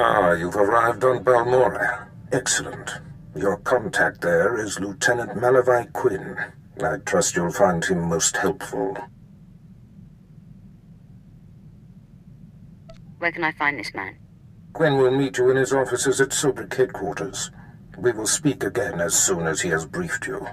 Ah, you've arrived on Balmorra. Excellent. Your contact there is Lieutenant Malavai Quinn. I trust you'll find him most helpful. Where can I find this man? Quinn will meet you in his offices at Sobrik headquarters. We will speak again as soon as he has briefed you.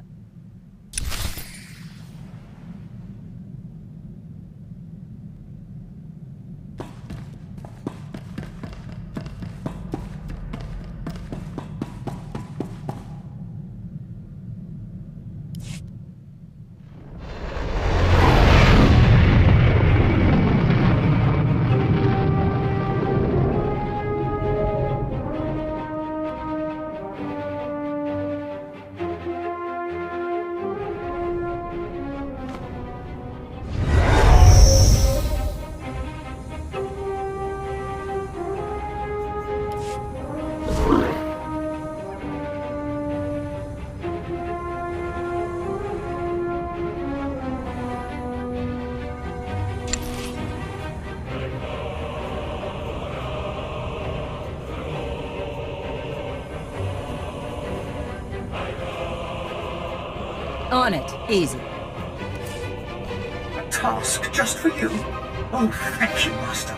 On it. Easy. A task just for you? Oh, thank you, Master.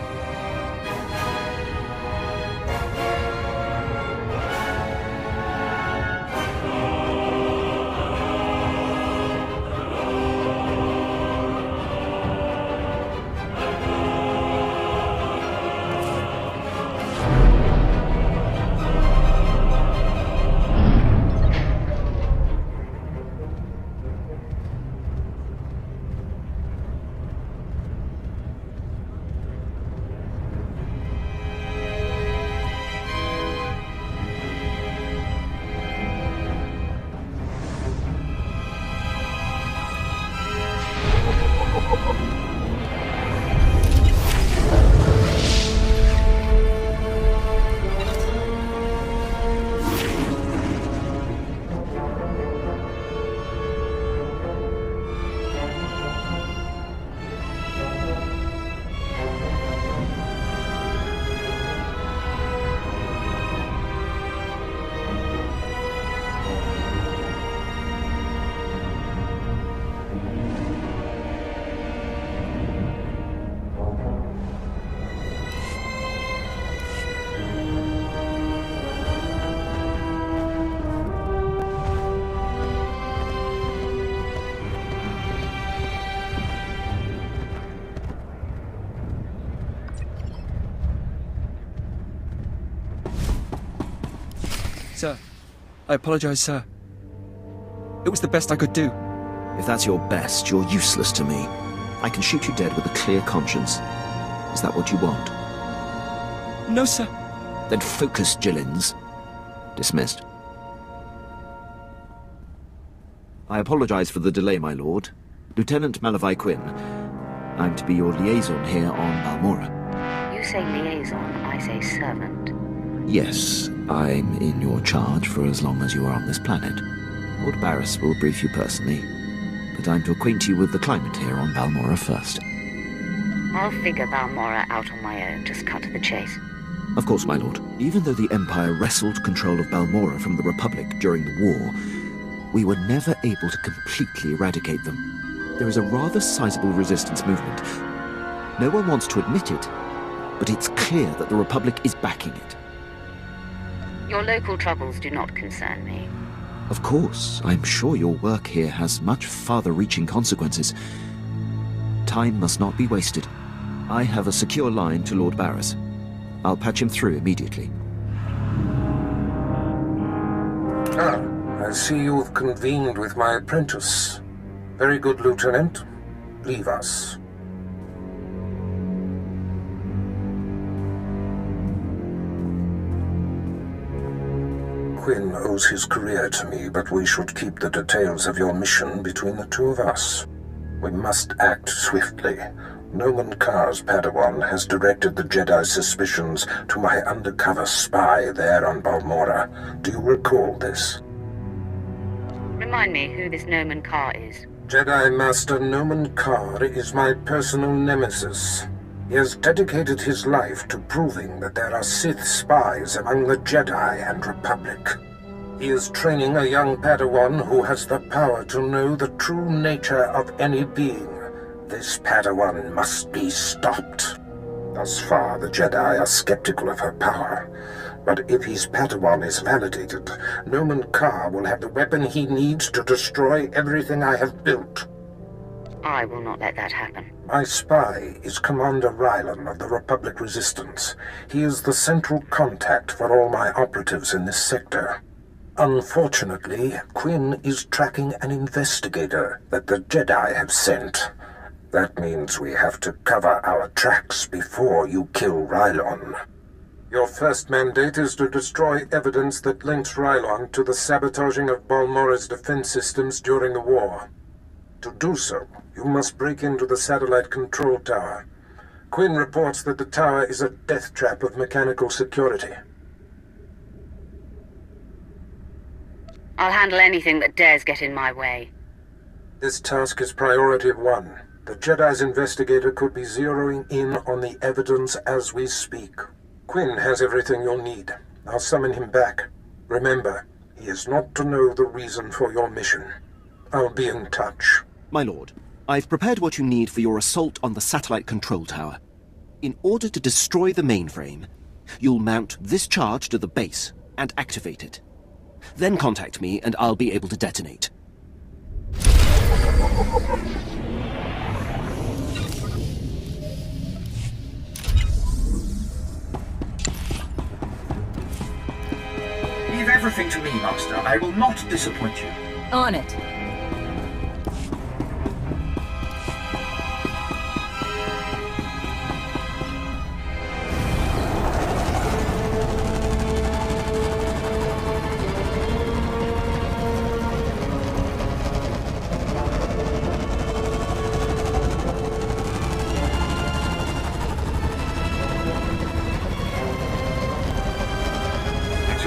Sir, I apologize, sir. It was the best I could do. If that's your best, you're useless to me. I can shoot you dead with a clear conscience. Is that what you want? No, sir. Then focus, Jillins. Dismissed. I apologize for the delay, my lord. Lieutenant Malavai Quinn. I'm to be your liaison here on Balmorra. You say liaison, I say servant. Yes, I'm in your charge for as long as you are on this planet. Lord Barris will brief you personally, but I'm to acquaint you with the climate here on Balmorra first. I'll figure Balmorra out on my own, just cut to the chase. Of course, my lord. Even though the Empire wrestled control of Balmorra from the Republic during the war, we were never able to completely eradicate them. There is a rather sizable resistance movement. No one wants to admit it, but it's clear that the Republic is backing it. Your local troubles do not concern me. Of course, I'm sure your work here has much farther-reaching consequences. Time must not be wasted. I have a secure line to Lord Barris. I'll patch him through immediately. Ah, I see you've convened with my apprentice. Very good, Lieutenant. Leave us. Quinn owes his career to me, but we should keep the details of your mission between the two of us. We must act swiftly. Noman Kar's Padawan has directed the Jedi's suspicions to my undercover spy there on Balmorra. Do you recall this? Remind me who this Noman Kar is. Jedi Master Noman Kar is my personal nemesis. He has dedicated his life to proving that there are Sith spies among the Jedi and Republic. He is training a young Padawan who has the power to know the true nature of any being. This Padawan must be stopped. Thus far, the Jedi are skeptical of her power. But if his Padawan is validated, Noman Carr will have the weapon he needs to destroy everything I have built. I will not let that happen. My spy is Commander Rylan of the Republic Resistance. He is the central contact for all my operatives in this sector. Unfortunately, Quinn is tracking an investigator that the Jedi have sent. That means we have to cover our tracks before you kill Rylon. Your first mandate is to destroy evidence that links Rylon to the sabotaging of Balmorra's defense systems during the war. To do so, you must break into the satellite control tower. Quinn reports that the tower is a death trap of mechanical security. I'll handle anything that dares get in my way. This task is priority 1. The Jedi's investigator could be zeroing in on the evidence as we speak. Quinn has everything you'll need. I'll summon him back. Remember, he is not to know the reason for your mission. I'll be in touch. My lord, I've prepared what you need for your assault on the satellite control tower. In order to destroy the mainframe, you'll mount this charge to the base and activate it. Then contact me and I'll be able to detonate. Leave everything to me, Master. I will not disappoint you. On it.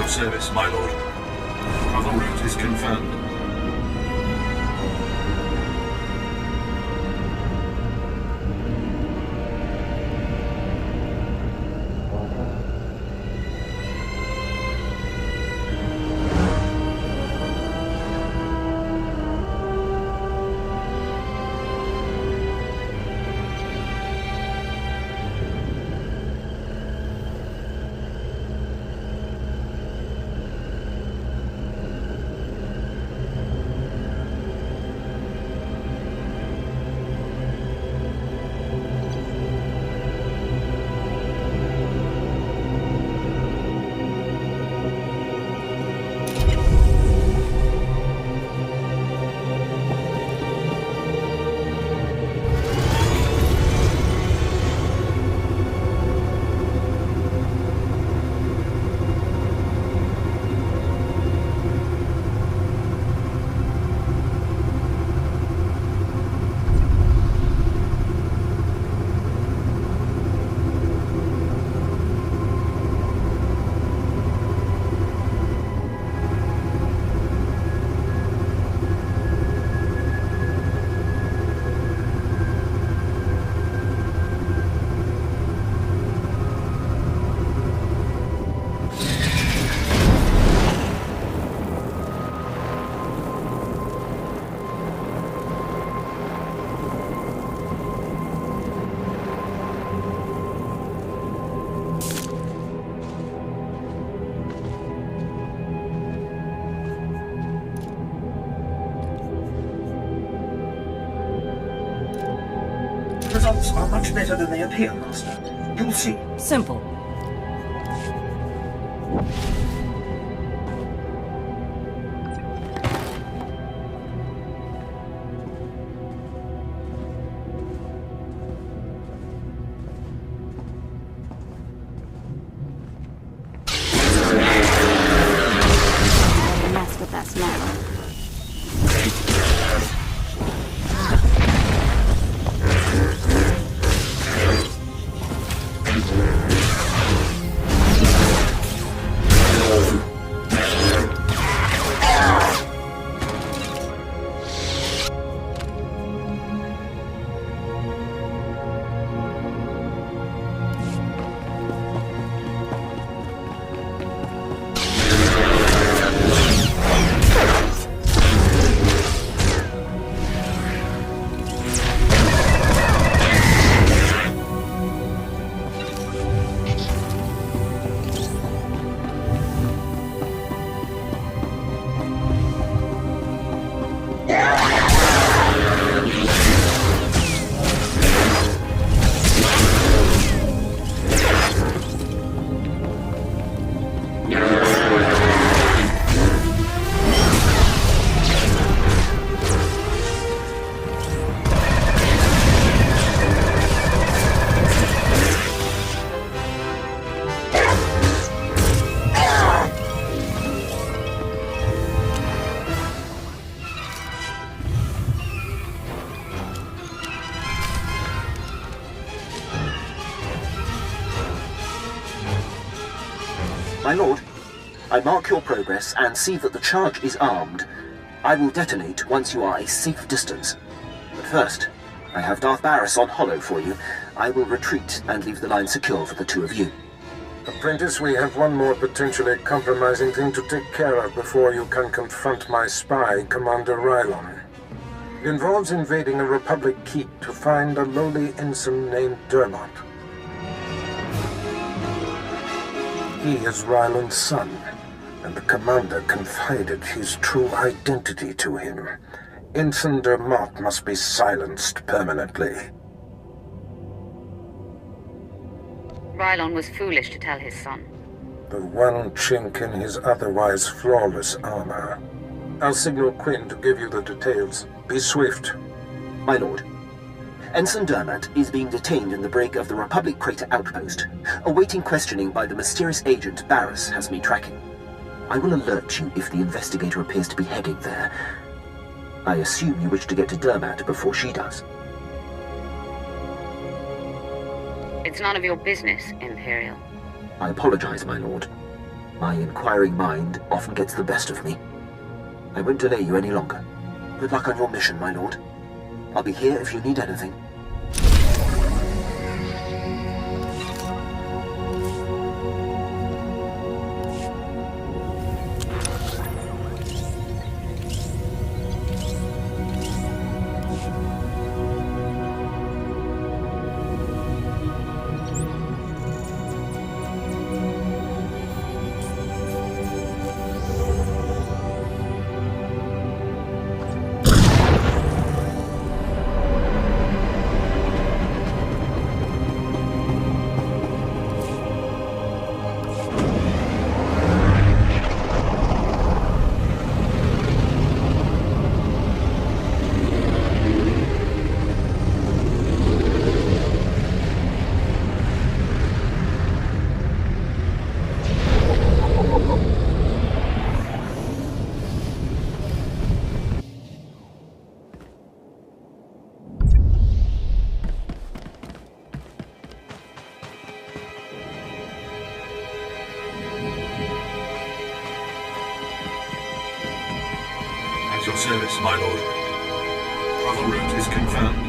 Service, my lord. Other route is confirmed. Results are much better than they appear, Master. You'll see. Simple. Mess with that smell. My lord, I mark your progress and see that the charge is armed. I will detonate once you are a safe distance. But first, I have Darth Barris on hollow for you. I will retreat and leave the line secure for the two of you. Apprentice, we have one more potentially compromising thing to take care of before you can confront my spy, Commander Rylon. It involves invading a Republic keep to find a lowly ensign named Dermot. He is Rylon's son, and the commander confided his true identity to him. Ensign Dermot must be silenced permanently. Rylon was foolish to tell his son. The one chink in his otherwise flawless armor. I'll signal Quinn to give you the details. Be swift. My lord, Ensign Dermot is being detained in the brig of the Republic Crater Outpost, awaiting questioning by the mysterious agent Barris has me tracking. I will alert you if the investigator appears to be heading there. I assume you wish to get to Dermot before she does. It's none of your business, Imperial. I apologize, my lord. My inquiring mind often gets the best of me. I won't delay you any longer. Good luck on your mission, my lord. I'll be here if you need anything. At your service, my lord. Travel route is confirmed.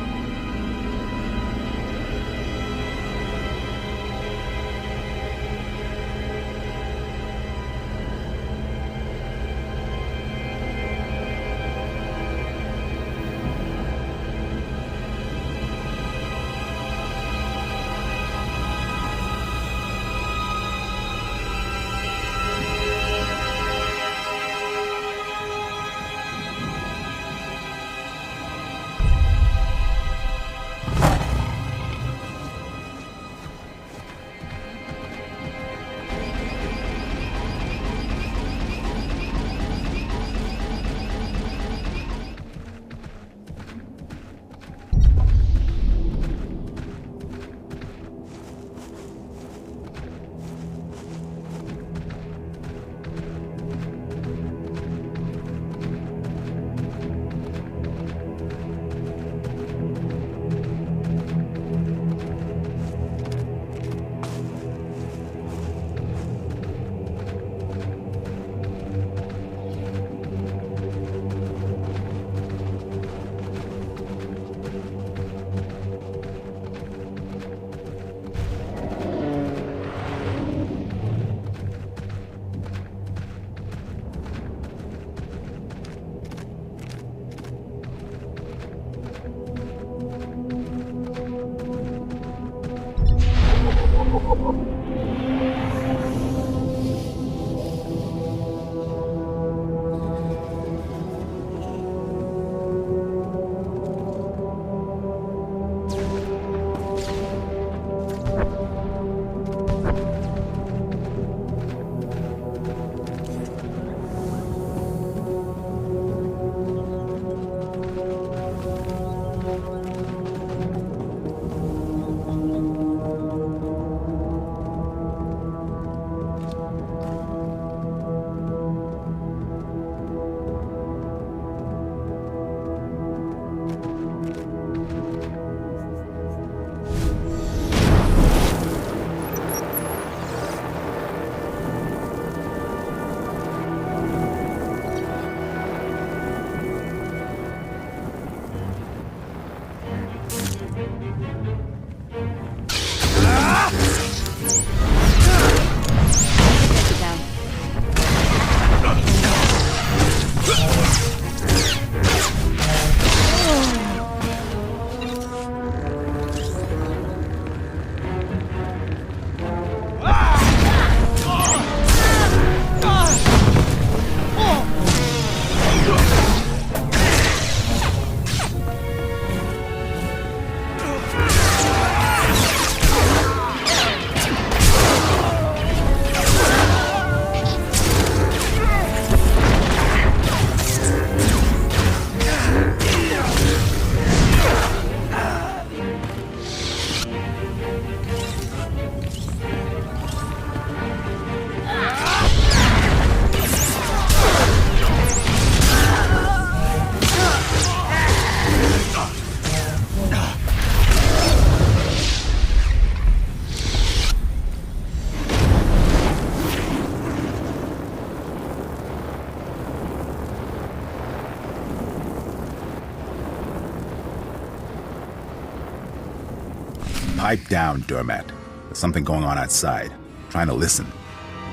Pipe down, Dermat. There's something going on outside. Trying to listen.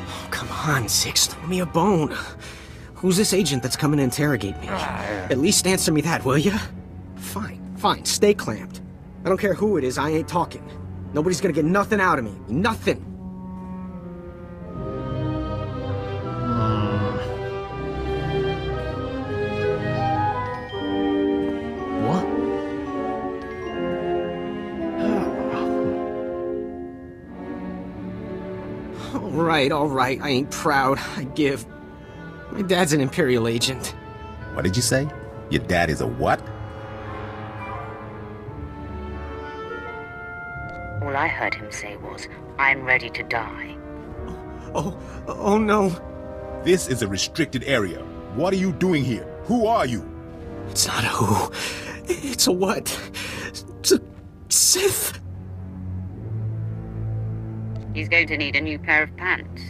Oh, come on, Six. Throw me a bone. Who's this agent that's coming to interrogate me? At least answer me that, will ya? Fine. Stay clamped. I don't care who it is, I ain't talking. Nobody's gonna get nothing out of me. Nothing. What? All right, I ain't proud. I give. My dad's an Imperial agent. What did you say? Your dad is a what? All I heard him say was, I'm ready to die. Oh no. This is a restricted area. What are you doing here? Who are you? It's not a who. It's a what. It's a Sith. He's going to need a new pair of pants.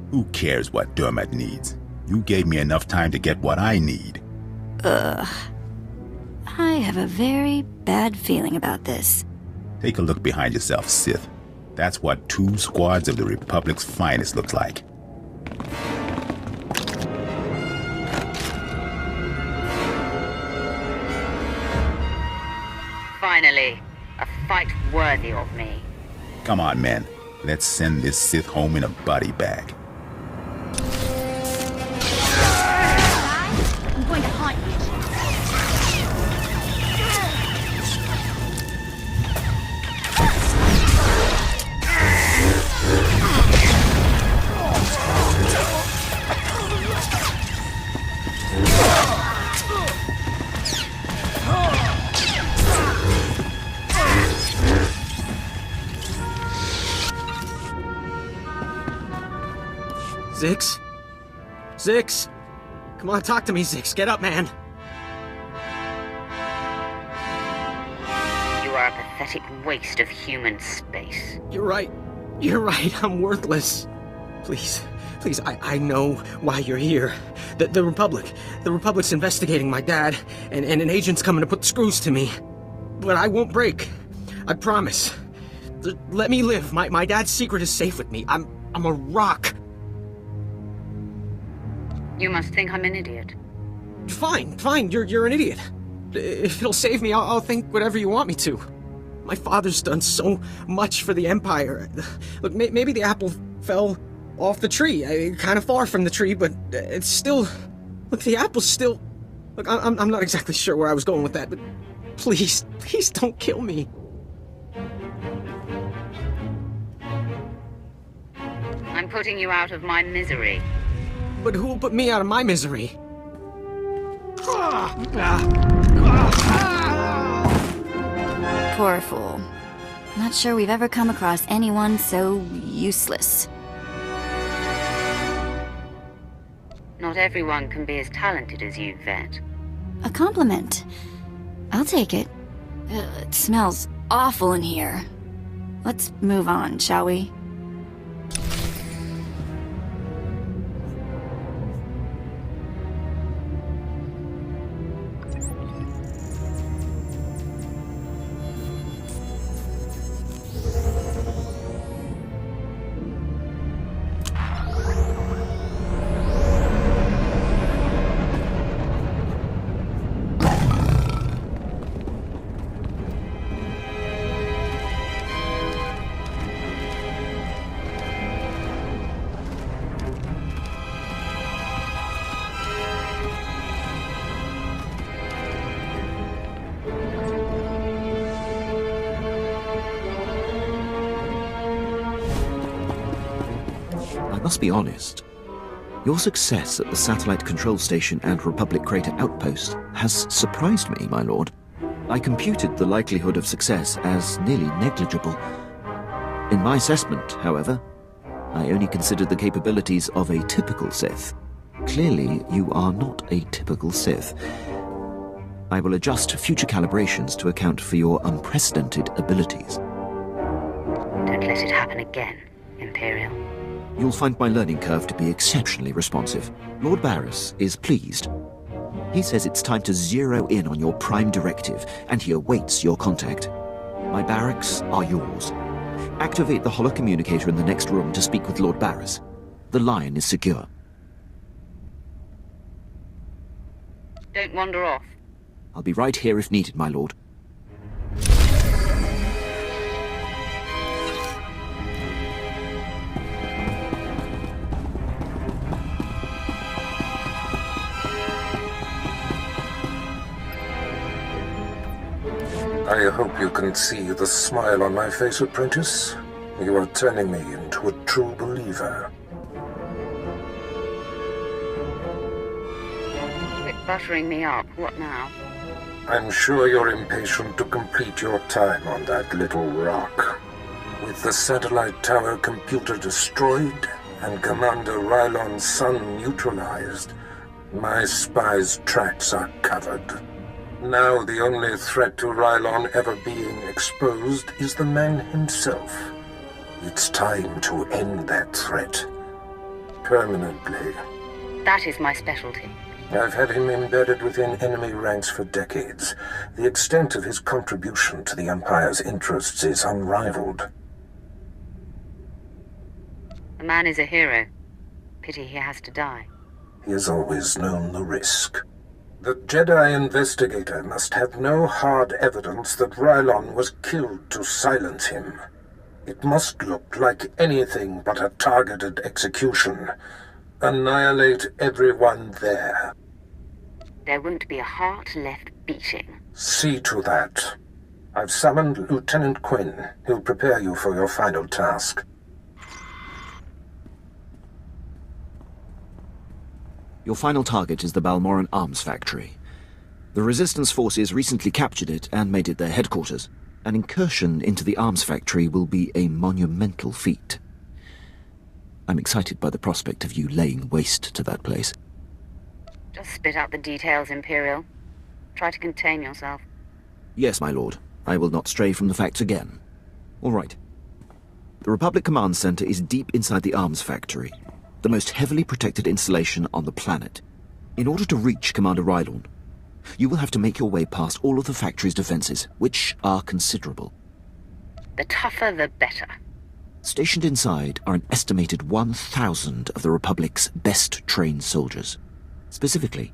Who cares what Dermat needs? You gave me enough time to get what I need. I have a very bad feeling about this. Take a look behind yourself, Sith. That's what 2 squads of the Republic's finest looks like. Finally, a fight worthy of me. Come on, men. Let's send this Sith home in a body bag. I'm going to haunt you. Zix? Come on, talk to me, Zix. Get up, man. You are a pathetic waste of human space. You're right. I'm worthless. Please, I know why you're here. The Republic's investigating my dad, and an agent's coming to put the screws to me. But I won't break. I promise. Let me live. My dad's secret is safe with me. I'm a rock. You must think I'm an idiot. Fine, you're an idiot. If it'll save me, I'll think whatever you want me to. My father's done so much for the Empire. Look, maybe the apple fell off the tree, kind of far from the tree, but it's still... Look, the apple's still... Look, I'm not exactly sure where I was going with that, but please don't kill me. I'm putting you out of my misery. But who will put me out of my misery? Poor fool. Not sure we've ever come across anyone so useless. Not everyone can be as talented as you, Vet. A compliment. I'll take it. It smells awful in here. Let's move on, shall we? I must be honest. Your success at the satellite control station and Republic Crater outpost has surprised me, my lord. I computed the likelihood of success as nearly negligible. In my assessment, however, I only considered the capabilities of a typical Sith. Clearly, you are not a typical Sith. I will adjust future calibrations to account for your unprecedented abilities. Don't let it happen again, Imperial. You'll find my learning curve to be exceptionally responsive. Lord Barris is pleased. He says it's time to zero in on your prime directive, and he awaits your contact. My barracks are yours. Activate the holocommunicator in the next room to speak with Lord Barris. The line is secure. Don't wander off. I'll be right here if needed, my lord. I hope you can see the smile on my face, apprentice. You are turning me into a true believer. Quit buttering me up. What now? I'm sure you're impatient to complete your time on that little rock. With the satellite tower computer destroyed and Commander Rylon's son neutralized, my spy's tracks are covered. Now the only threat to Rylon ever being exposed is the man himself. It's time to end that threat. Permanently. That is my specialty. I've had him embedded within enemy ranks for decades. The extent of his contribution to the Empire's interests is unrivaled. The man is a hero. Pity he has to die. He has always known the risk. The Jedi investigator must have no hard evidence that Rylon was killed to silence him. It must look like anything but a targeted execution. Annihilate everyone there. There won't be a heart left beating. See to that. I've summoned Lieutenant Quinn. He'll prepare you for your final task. Your final target is the Balmorra arms factory. The Resistance forces recently captured it and made it their headquarters. An incursion into the arms factory will be a monumental feat. I'm excited by the prospect of you laying waste to that place. Just spit out the details, Imperial. Try to contain yourself. Yes, my lord. I will not stray from the facts again. All right. The Republic Command Center is deep inside the arms factory, the most heavily protected installation on the planet. In order to reach Commander Rylon, you will have to make your way past all of the factory's defenses, which are considerable. The tougher, the better. Stationed inside are an estimated 1,000 of the Republic's best-trained soldiers. Specifically,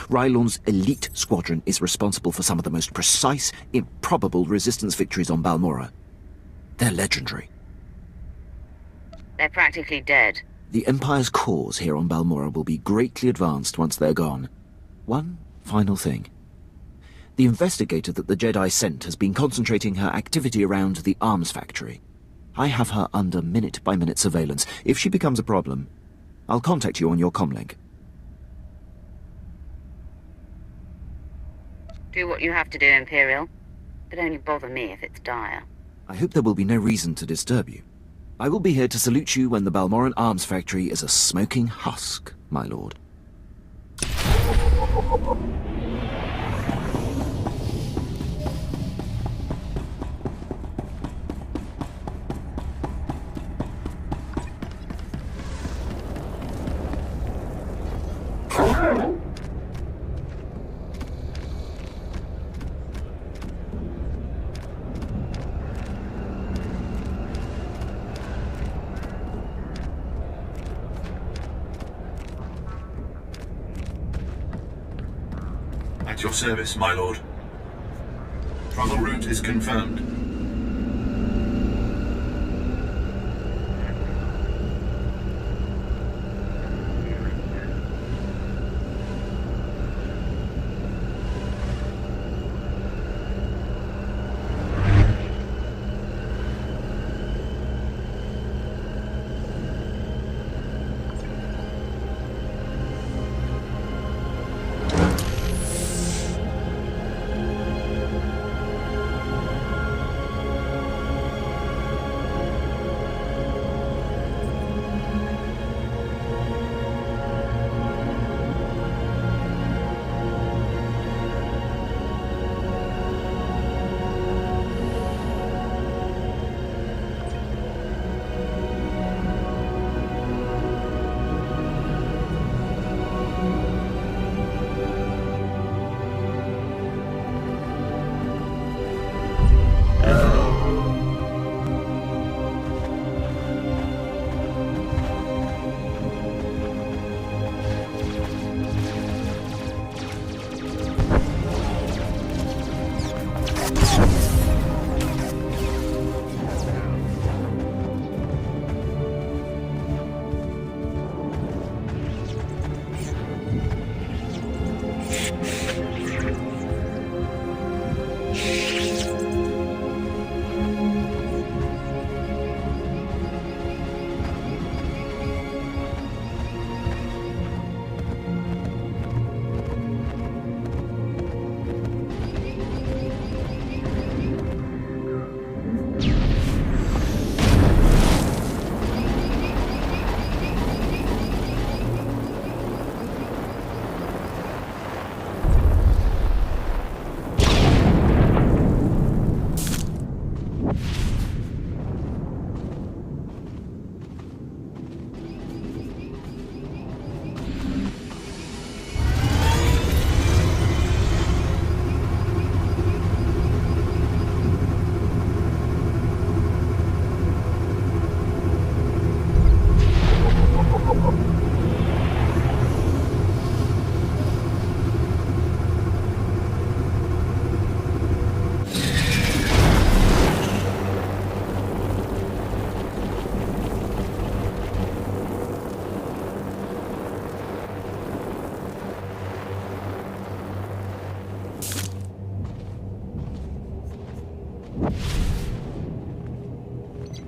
Rylon's elite squadron is responsible for some of the most precise, improbable resistance victories on Balmorra. They're legendary. They're practically dead. The Empire's cause here on Balmorra will be greatly advanced once they're gone. One final thing. The investigator that the Jedi sent has been concentrating her activity around the arms factory. I have her under minute-by-minute surveillance. If she becomes a problem, I'll contact you on your comlink. Do what you have to do, Imperial. But only bother me if it's dire. I hope there will be no reason to disturb you. I will be here to salute you when the Balmorra arms factory is a smoking husk, my lord. At your service, my lord. Travel route is confirmed.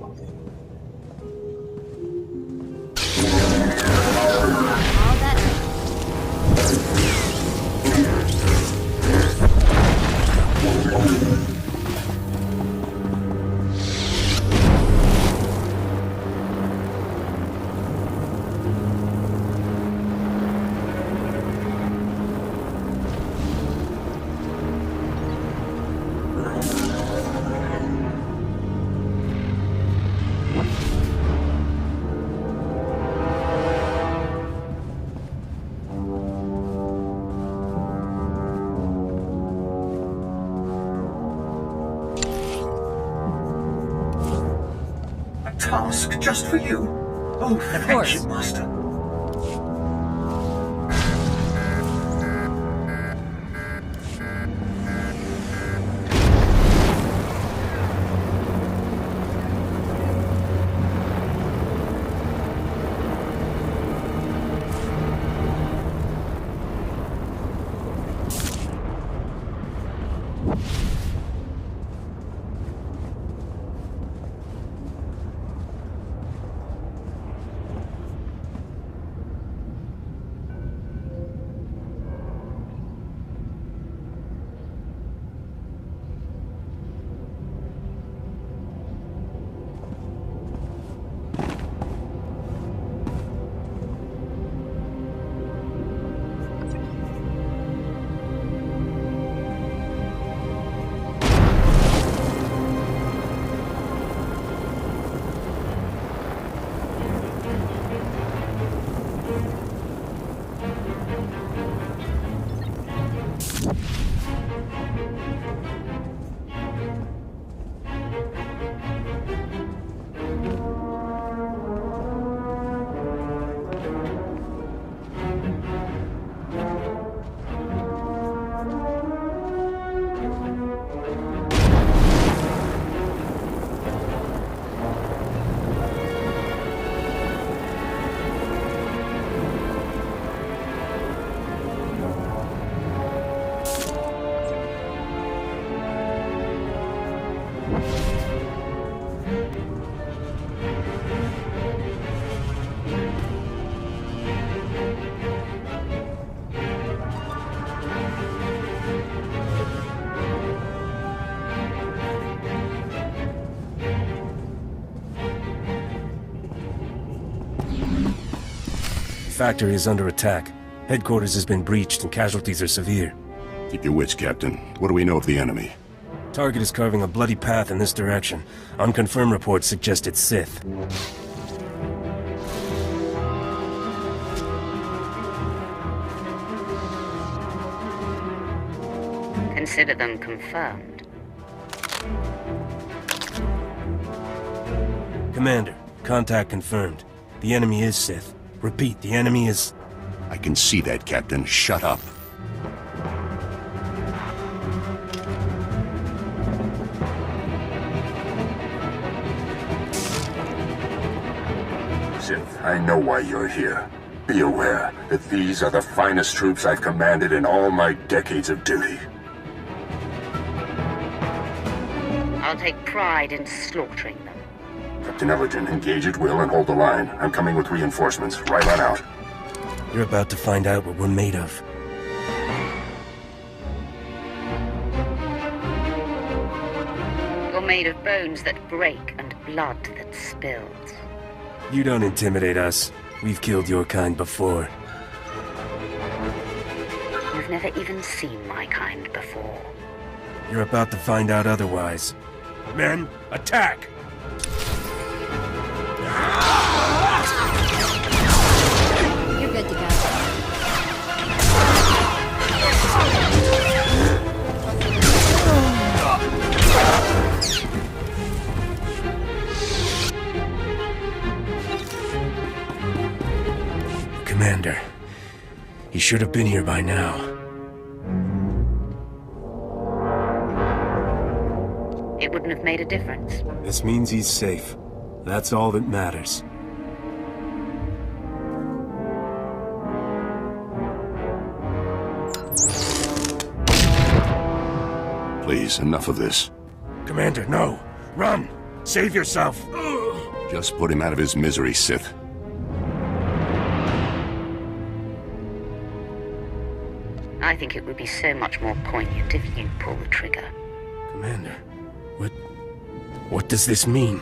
All that. Task just for you? Oh, thank you, Master. The factory is under attack. Headquarters has been breached and casualties are severe. Keep your wits, Captain. What do we know of the enemy? Target is carving a bloody path in this direction. Unconfirmed reports suggest it's Sith. Consider them confirmed. Commander, contact confirmed. The enemy is Sith. Repeat, the enemy is... I can see that, Captain. Shut up. Sith, I know why you're here. Be aware that these are the finest troops I've commanded in all my decades of duty. I'll take pride in slaughtering them. Captain Ellerton, engage at will and hold the line. I'm coming with reinforcements. Right on out. You're about to find out what we're made of. You're made of bones that break and blood that spills. You don't intimidate us. We've killed your kind before. You've never even seen my kind before. You're about to find out otherwise. Men, attack! You're good to go. Commander, he should have been here by now. It wouldn't have made a difference. This means he's safe. That's all that matters. Please, enough of this. Commander, no! Run! Save yourself! Just put him out of his misery, Sith. I think it would be so much more poignant if you pull the trigger. Commander, what does this mean?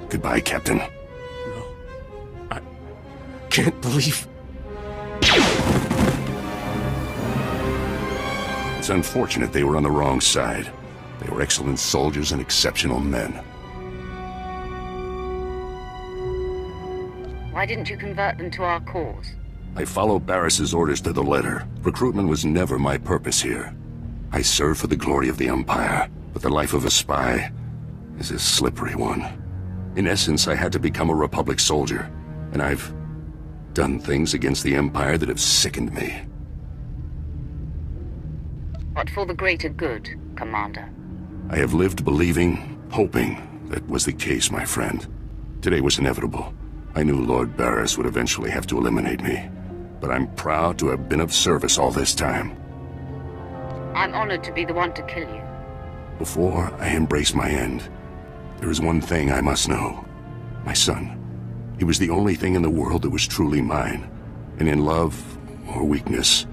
Goodbye, Captain. No. I can't believe... It's unfortunate they were on the wrong side. They were excellent soldiers and exceptional men. Why didn't you convert them to our cause? I followed Barris's orders to the letter. Recruitment was never my purpose here. I serve for the glory of the Empire, but the life of a spy is a slippery one. In essence, I had to become a Republic soldier, and I've done things against the Empire that have sickened me. But for the greater good, Commander. I have lived believing, hoping that was the case, my friend. Today was inevitable. I knew Lord Barris would eventually have to eliminate me, but I'm proud to have been of service all this time. I'm honored to be the one to kill you. Before I embrace my end, there is one thing I must know. My son. He was the only thing in the world that was truly mine, and in love or weakness,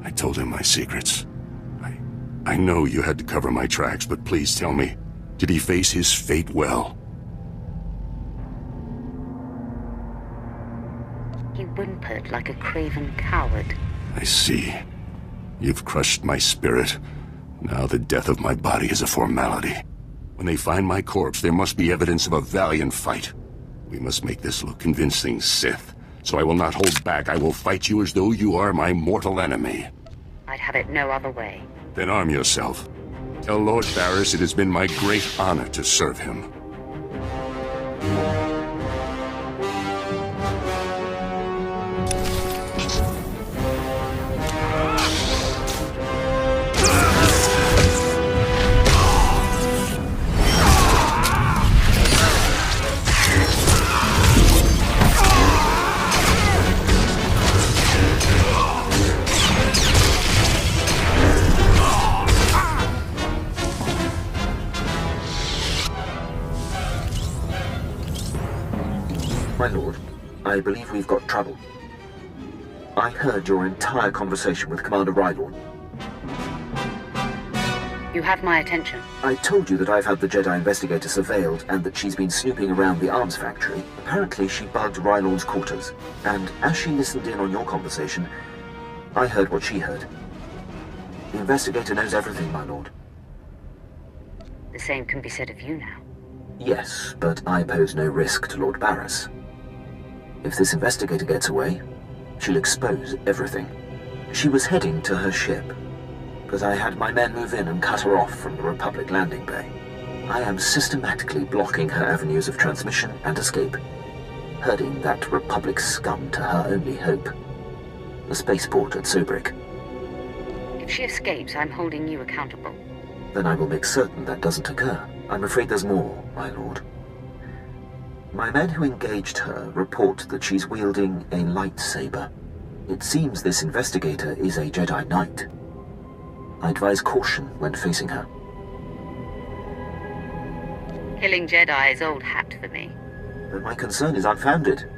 I told him my secrets. I know you had to cover my tracks, but please tell me, did he face his fate well? He whimpered like a craven coward. I see. You've crushed my spirit. Now the death of my body is a formality. When they find my corpse, there must be evidence of a valiant fight. We must make this look convincing, Sith. So I will not hold back. I will fight you as though you are my mortal enemy. I'd have it no other way. Then arm yourself. Tell Lord Barris it has been my great honor to serve him. My lord, I believe we've got trouble. I heard your entire conversation with Commander Radeon. You have my attention. I told you that I've had the Jedi investigator surveilled and that she's been snooping around the arms factory. Apparently she bugged Rylorn's quarters, and as she listened in on your conversation, I heard what she heard. The investigator knows everything, my lord. The same can be said of you now. Yes, but I pose no risk to Lord Barris. If this investigator gets away, she'll expose everything. She was heading to her ship, but I had my men move in and cut her off from the Republic landing bay. I am systematically blocking her avenues of transmission and escape, herding that Republic scum to her only hope, the spaceport at Sobrik. If she escapes, I'm holding you accountable. Then I will make certain that doesn't occur. I'm afraid there's more, my lord. My men who engaged her report that she's wielding a lightsaber. It seems this investigator is a Jedi Knight. I advise caution when facing her. Killing Jedi is old hat for me. But my concern is unfounded.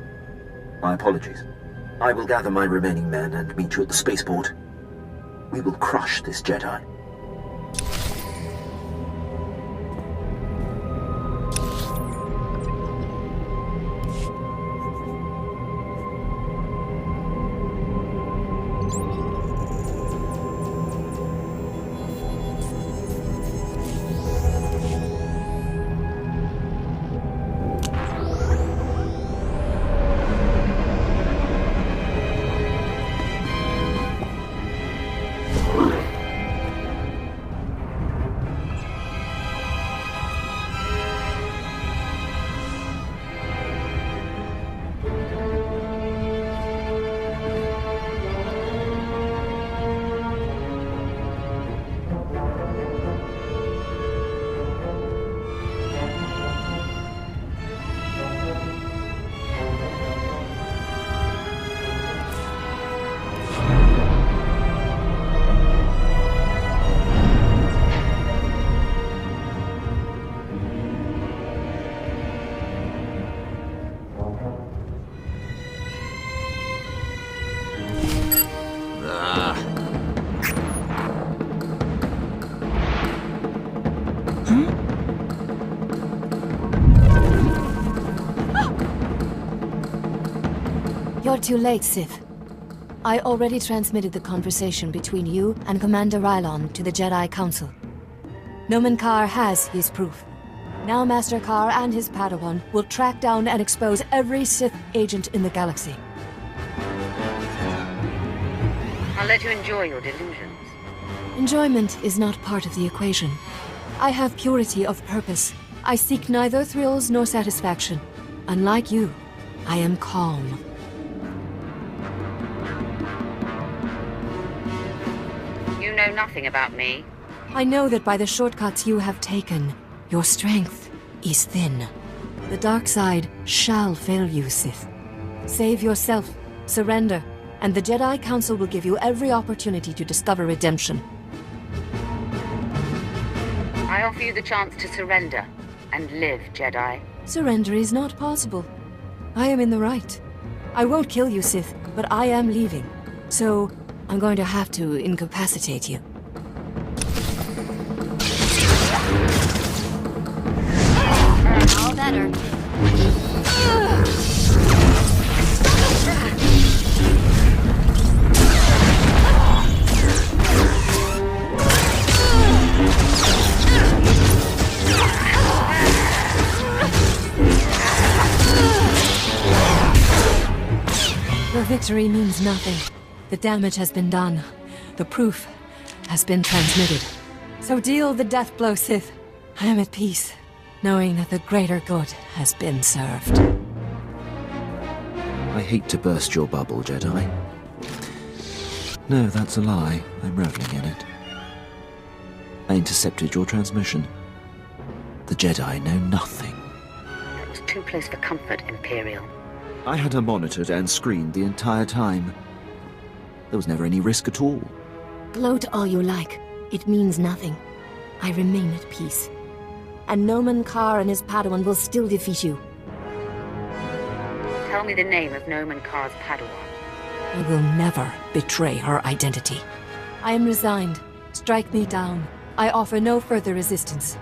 My apologies. I will gather my remaining men and meet you at the spaceport. We will crush this Jedi. You're too late, Sith. I already transmitted the conversation between you and Commander Rylon to the Jedi Council. Nomen Karr has his proof. Now Master Karr and his Padawan will track down and expose every Sith agent in the galaxy. I'll let you enjoy your delusions. Enjoyment is not part of the equation. I have purity of purpose. I seek neither thrills nor satisfaction. Unlike you, I am calm. You know nothing about me. I know that by the shortcuts you have taken, your strength is thin. The dark side shall fail you, Sith. Save yourself, surrender, and the Jedi Council will give you every opportunity to discover redemption. I offer you the chance to surrender and live, Jedi. Surrender is not possible. I am in the right. I won't kill you, Sith, but I am leaving. So, I'm going to have to incapacitate you. All better. Your victory means nothing. The damage has been done. The proof has been transmitted. So deal the death blow, Sith. I am at peace, knowing that the greater good has been served. I hate to burst your bubble, Jedi. No, that's a lie. I'm reveling in it. I intercepted your transmission. The Jedi know nothing. That was too close for comfort, Imperial. I had her monitored and screened the entire time. There was never any risk at all. Gloat all you like. It means nothing. I remain at peace. And Nomen Karr and his Padawan will still defeat you. Tell me the name of Nomen Karr's Padawan. I will never betray her identity. I am resigned. Strike me down. I offer no further resistance.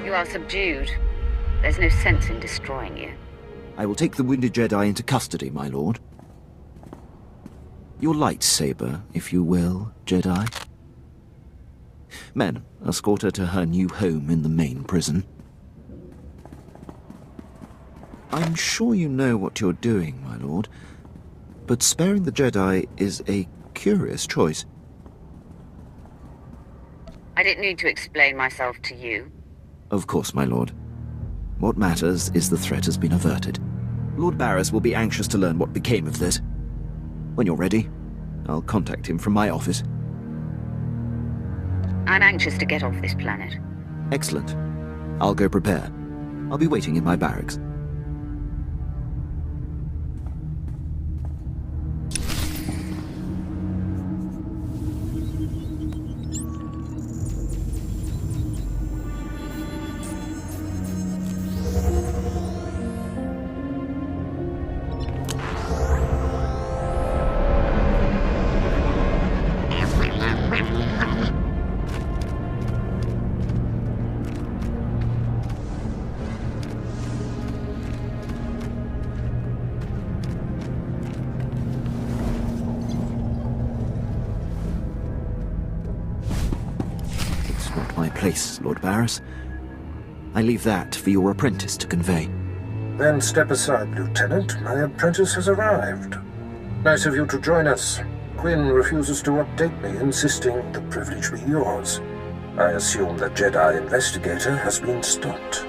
You are subdued. There's no sense in destroying you. I will take the wounded Jedi into custody, my lord. Your lightsaber, if you will, Jedi. Men, escort her to her new home in the main prison. I'm sure you know what you're doing, my lord, but sparing the Jedi is a curious choice. I didn't need to explain myself to you. Of course, my lord. What matters is the threat has been averted. Lord Barris will be anxious to learn what became of this. When you're ready, I'll contact him from my office. I'm anxious to get off this planet. Excellent. I'll go prepare. I'll be waiting in my barracks. Place, Lord Barris. I leave that for your apprentice to convey. Then step aside, Lieutenant. My apprentice has arrived. Nice of you to join us. Quinn refuses to update me, insisting the privilege be yours. I assume the Jedi investigator has been stopped.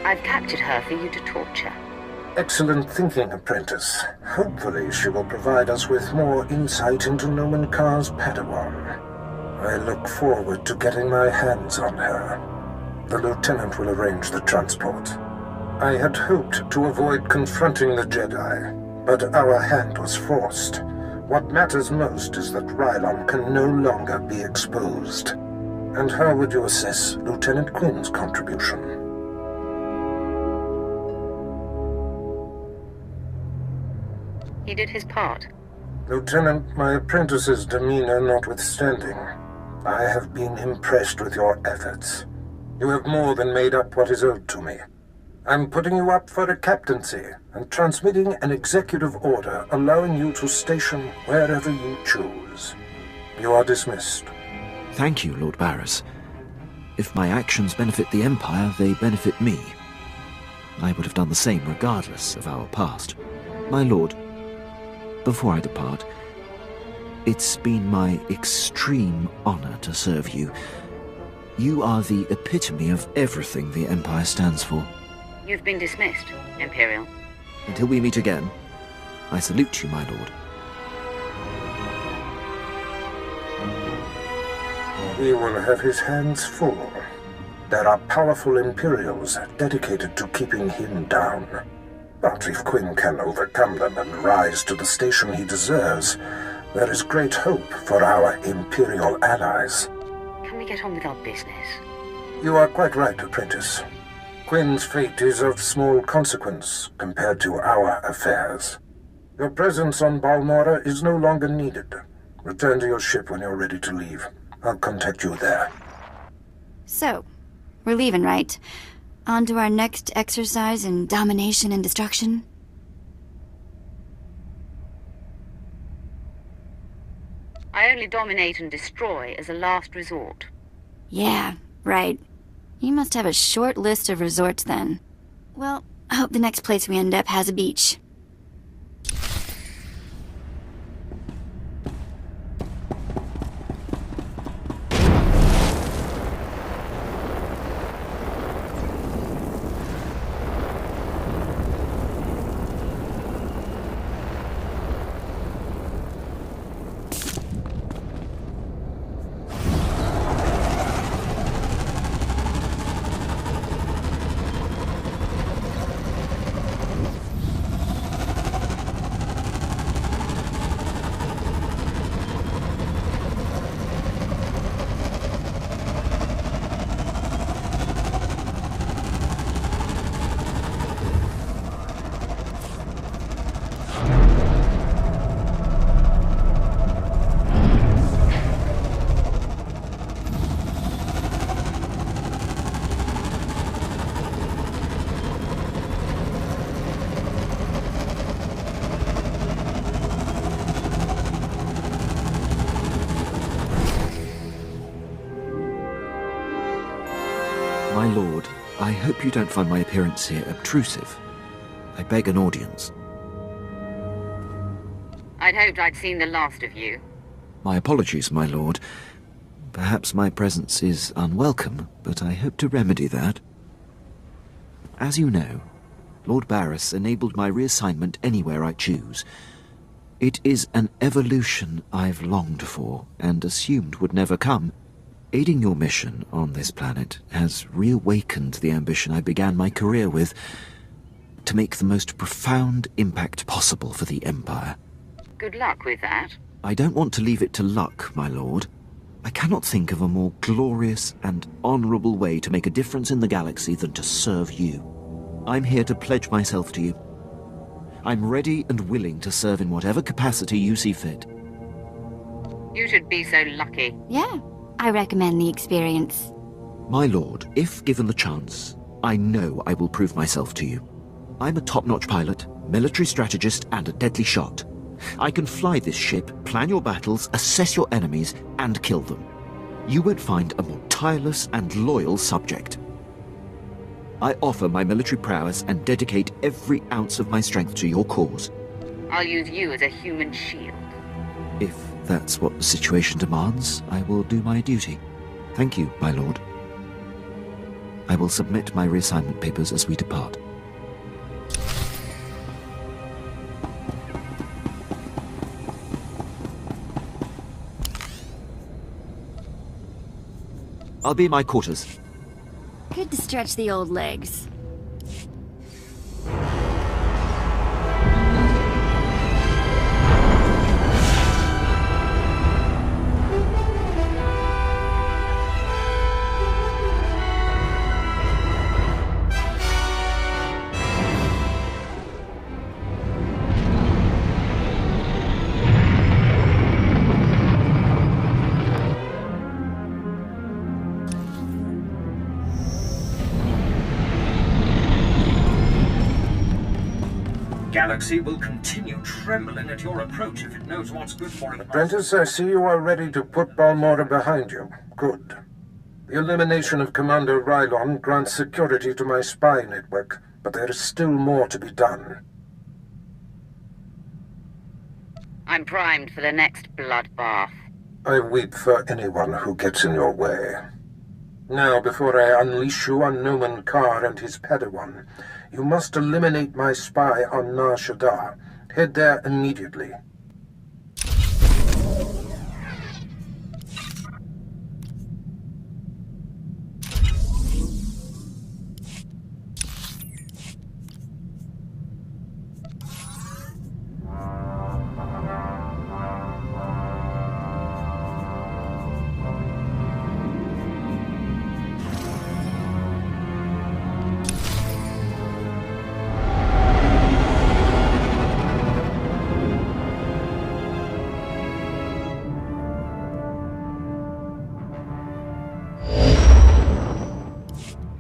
I've captured her for you to torture. Excellent thinking, apprentice. Hopefully she will provide us with more insight into Nomen Karr's Padawan. I look forward to getting my hands on her. The lieutenant will arrange the transport. I had hoped to avoid confronting the Jedi, but our hand was forced. What matters most is that Rylon can no longer be exposed. And how would you assess Lieutenant Quinn's contribution? He did his part. Lieutenant, my apprentice's demeanor notwithstanding, I have been impressed with your efforts. You have more than made up what is owed to me. I'm putting you up for a captaincy and transmitting an executive order allowing you to station wherever you choose. You are dismissed. Thank you, Lord Barris. If my actions benefit the Empire, they benefit me. I would have done the same regardless of our past. My lord, before I depart, it's been my extreme honor to serve you. You are the epitome of everything the Empire stands for. You've been dismissed, Imperial. Until we meet again, I salute you, my lord. He will have his hands full. There are powerful Imperials dedicated to keeping him down. But if Quinn can overcome them and rise to the station he deserves, there is great hope for our Imperial allies. Can we get on with our business? You are quite right, apprentice. Quinn's fate is of small consequence compared to our affairs. Your presence on Balmorra is no longer needed. Return to your ship when you're ready to leave. I'll contact you there. So, we're leaving, right? On to our next exercise in domination and destruction? I only dominate and destroy as a last resort. Yeah, right. You must have a short list of resorts then. Well, I hope the next place we end up has a beach. My lord, I hope you don't find my appearance here obtrusive. I beg an audience. I'd hoped I'd seen the last of you. My apologies, my lord. Perhaps my presence is unwelcome, but I hope to remedy that. As you know, Lord Barris enabled my reassignment anywhere I choose. It is an evolution I've longed for and assumed would never come. Aiding your mission on this planet has reawakened the ambition I began my career with, to make the most profound impact possible for the Empire. Good luck with that. I don't want to leave it to luck, my lord. I cannot think of a more glorious and honorable way to make a difference in the galaxy than to serve you. I'm here to pledge myself to you. I'm ready and willing to serve in whatever capacity you see fit. You should be so lucky. Yeah, I recommend the experience. My lord, if given the chance, I know I will prove myself to you. I'm a top-notch pilot, military strategist, and a deadly shot. I can fly this ship, plan your battles, assess your enemies, and kill them. You won't find a more tireless and loyal subject. I offer my military prowess and dedicate every ounce of my strength to your cause. I'll use you as a human shield. If that's what the situation demands, I will do my duty. Thank you, my lord. I will submit my reassignment papers as we depart. I'll be in my quarters. Good to stretch the old legs. galaxy will continue trembling at your approach if it knows what's good for it. Apprentice, I see you are ready to put Balmorra behind you. Good. The elimination of Commander Rylon grants security to my spy network, but there is still more to be done. I'm primed for the next bloodbath. I weep for anyone who gets in your way. Now, before I unleash you on Noman Karr and his Padawan, you must eliminate my spy on Nar Shaddaa. Head there immediately.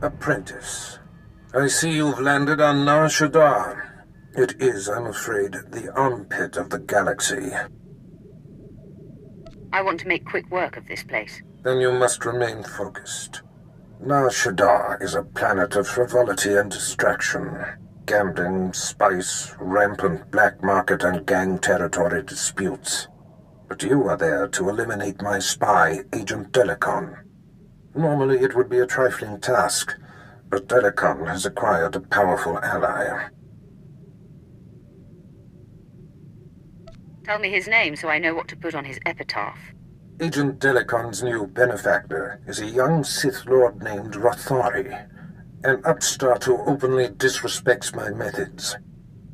Apprentice, I see you've landed on Nar Shaddaa. It is, I'm afraid, the armpit of the galaxy. I want to make quick work of this place. Then you must remain focused. Nar Shaddaa is a planet of frivolity and distraction. Gambling, spice, rampant black market and gang territory disputes. But you are there to eliminate my spy, Agent Delicon. Normally it would be a trifling task, but Delicon has acquired a powerful ally. Tell me his name so I know what to put on his epitaph. Agent Delicon's new benefactor is a young Sith Lord named Rothari, an upstart who openly disrespects my methods.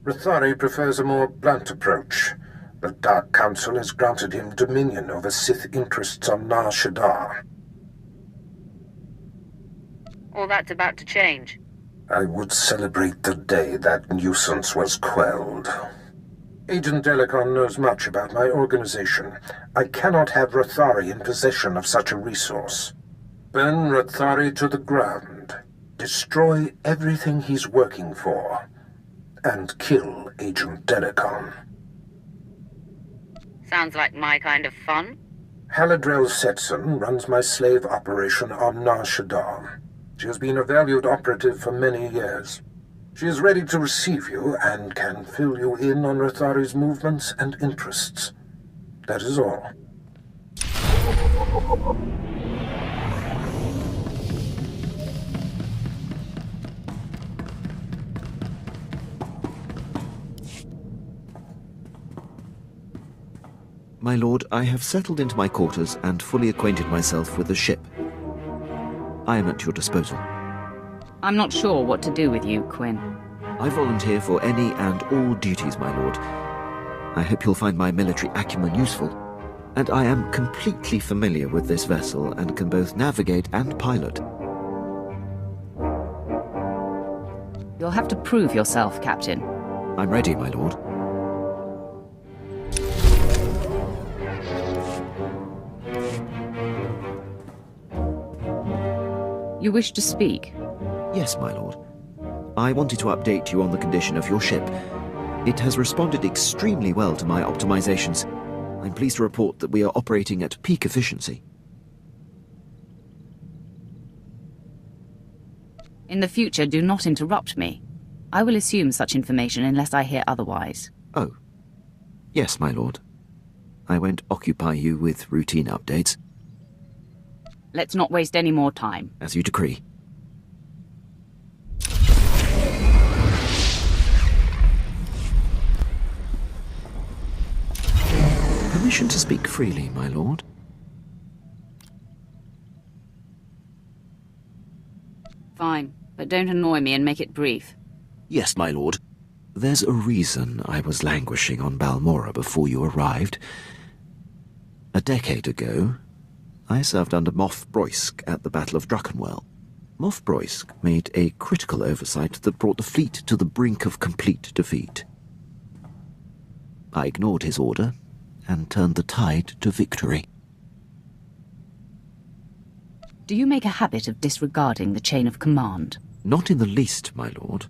Rothari prefers a more blunt approach. The Dark Council has granted him dominion over Sith interests on Nar Shaddaa. All that's about to change. I would celebrate the day that nuisance was quelled. Agent Delicon knows much about my organization. I cannot have Rothari in possession of such a resource. Burn Rothari to the ground. Destroy everything he's working for. And kill Agent Delicon. Sounds like my kind of fun. Haladrel Setson runs my slave operation on Nar Shaddaa. She has been a valued operative for many years. She is ready to receive you and can fill you in on Rothari's movements and interests. That is all. My lord, I have settled into my quarters and fully acquainted myself with the ship. I am at your disposal. I'm not sure what to do with you, Quinn. I volunteer for any and all duties, my lord. I hope you'll find my military acumen useful. And I am completely familiar with this vessel and can both navigate and pilot. You'll have to prove yourself, Captain. I'm ready, my lord. You wish to speak? Yes, my lord. I wanted to update you on the condition of your ship. It has responded extremely well to my optimizations. I'm pleased to report that we are operating at peak efficiency. In the future, do not interrupt me. I will assume such information unless I hear otherwise. Oh. Yes, my lord. I won't occupy you with routine updates. Let's not waste any more time. As you decree. Permission to speak freely, my lord. Fine, but don't annoy me and make it brief. Yes, my lord. There's a reason I was languishing on Balmorra before you arrived. A decade ago, I served under Moff Broysk at the Battle of Druckenwell. Moff Broysk made a critical oversight that brought the fleet to the brink of complete defeat. I ignored his order and turned the tide to victory. Do you make a habit of disregarding the chain of command? Not in the least, my lord.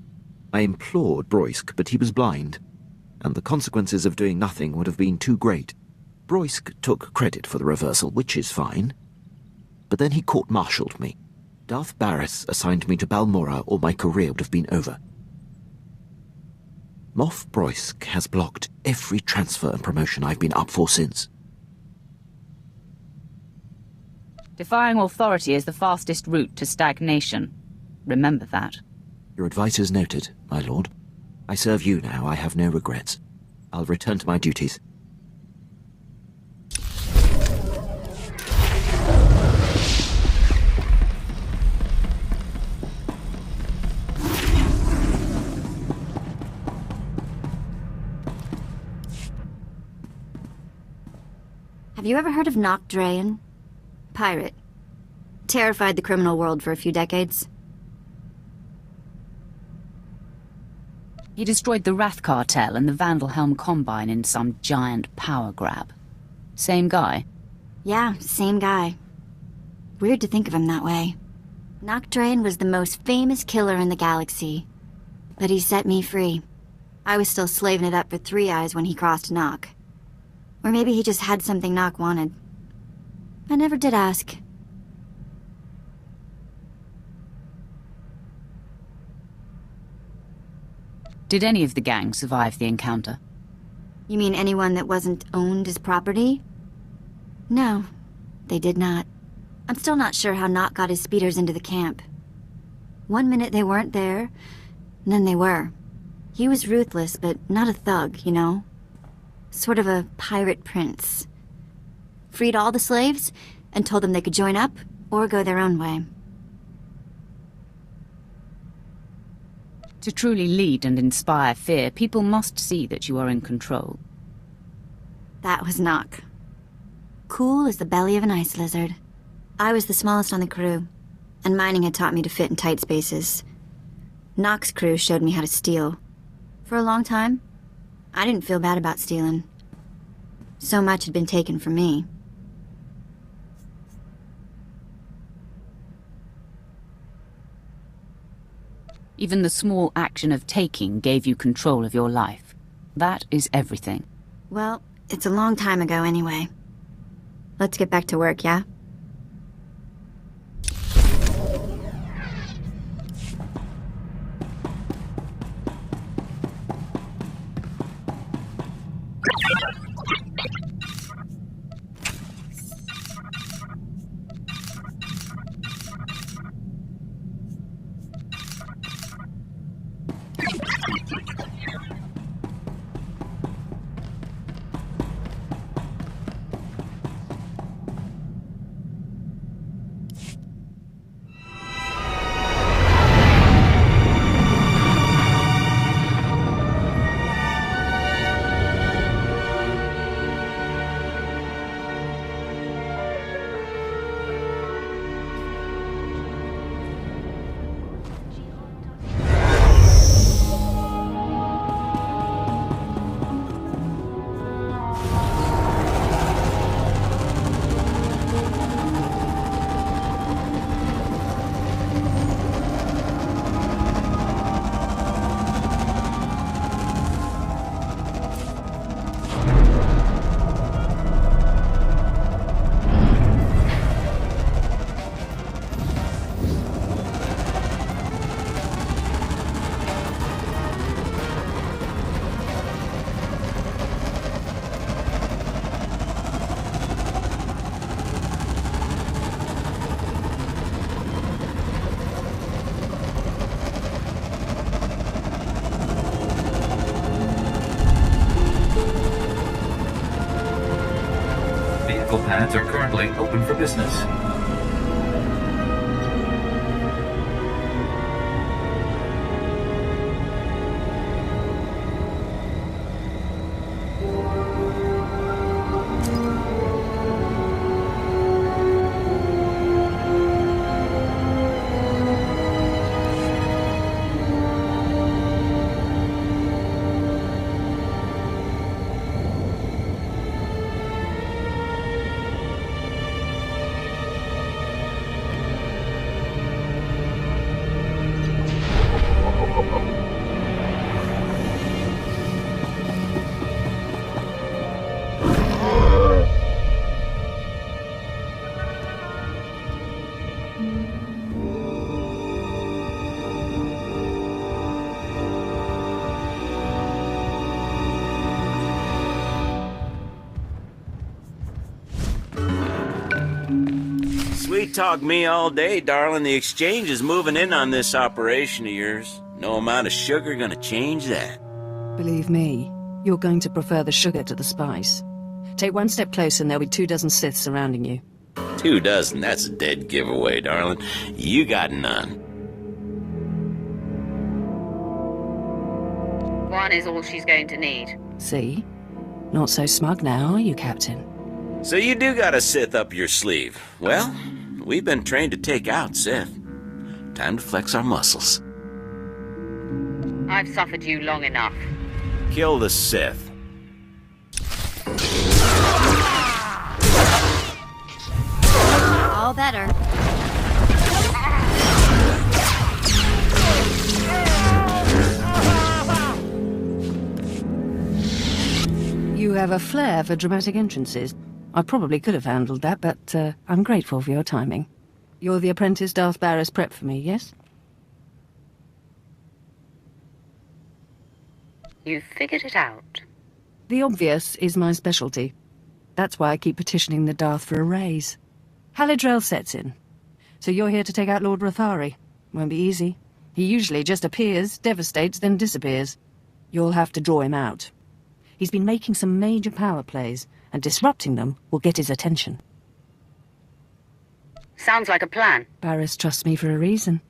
I implored Broysk, but he was blind, and the consequences of doing nothing would have been too great. Broysk took credit for the reversal, which is fine. But then he court-martialed me. Darth Barris assigned me to Balmorra, or my career would have been over. Moff Broysk has blocked every transfer and promotion I've been up for since. Defying authority is the fastest route to stagnation. Remember that. Your advice is noted, my lord. I serve you now. I have no regrets. I'll return to my duties. Have you ever heard of Nock Drayan? Pirate. Terrified the criminal world for a few decades. He destroyed the Wrath Cartel and the Vandalhelm Combine in some giant power grab. Same guy? Yeah, same guy. Weird to think of him that way. Nock Drayan was the most famous killer in the galaxy. But he set me free. I was still slaving it up for Three Eyes when he crossed Nock. Or maybe he just had something Nock wanted. I never did ask. Did any of the gang survive the encounter? You mean anyone that wasn't owned as property? No, they did not. I'm still not sure how Nock got his speeders into the camp. One minute they weren't there, and then they were. He was ruthless, but not a thug, you know? Sort of a pirate prince. Freed all the slaves, and told them they could join up, or go their own way. To truly lead and inspire fear, people must see that you are in control. That was Nock. Cool as the belly of an ice lizard. I was the smallest on the crew, and mining had taught me to fit in tight spaces. Nock's crew showed me how to steal. For a long time, I didn't feel bad about stealing. So much had been taken from me. Even the small action of taking gave you control of your life. That is everything. Well, it's a long time ago anyway. Let's get back to work, yeah? Pads are currently open for business. talk me all day, darling. The exchange is moving in on this operation of yours. No amount of sugar gonna change that. Believe me, you're going to prefer the sugar to the spice. Take one step closer and there'll be 24 Siths surrounding you. 24? That's a dead giveaway, darling. You got none. One is all she's going to need. See? Not so smug now, are you, Captain? So you do got a Sith up your sleeve. Well, we've been trained to take out Sith. Time to flex our muscles. I've suffered you long enough. Kill the Sith. All better. You have a flair for dramatic entrances. I probably could have handled that, but I'm grateful for your timing. You're the apprentice Darth Barris prep for me, yes? You figured it out. The obvious is my specialty. That's why I keep petitioning the Darth for a raise. Haladrel sets in. So you're here to take out Lord Rathari. Won't be easy. He usually just appears, devastates, then disappears. You'll have to draw him out. He's been making some major power plays, and disrupting them will get his attention. Sounds like a plan. Barris trusts me for a reason.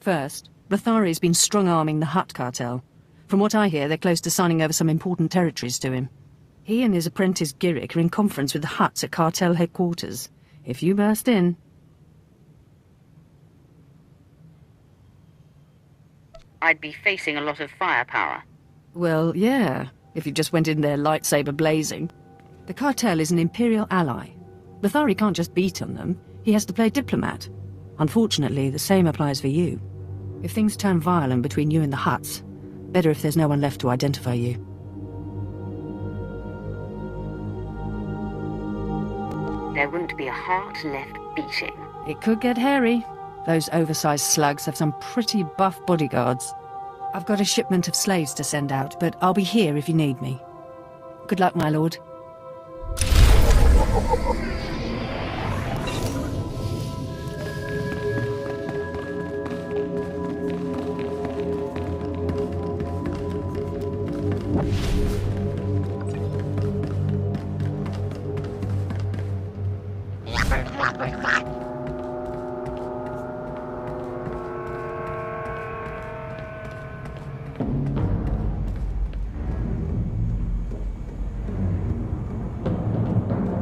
First, Rathari's been strong-arming the Hutt cartel. From what I hear, they're close to signing over some important territories to him. He and his apprentice Giric are in conference with the Hutts at cartel headquarters. If you burst in... I'd be facing a lot of firepower. Well, yeah, if you just went in there lightsaber blazing. The cartel is an Imperial ally. Rathari can't just beat on them. He has to play diplomat. Unfortunately, the same applies for you. If things turn violent between you and the Hutts, better if there's no one left to identify you. There won't be a heart left beating. It could get hairy. Those oversized slugs have some pretty buff bodyguards. I've got a shipment of slaves to send out, but I'll be here if you need me. Good luck, my lord.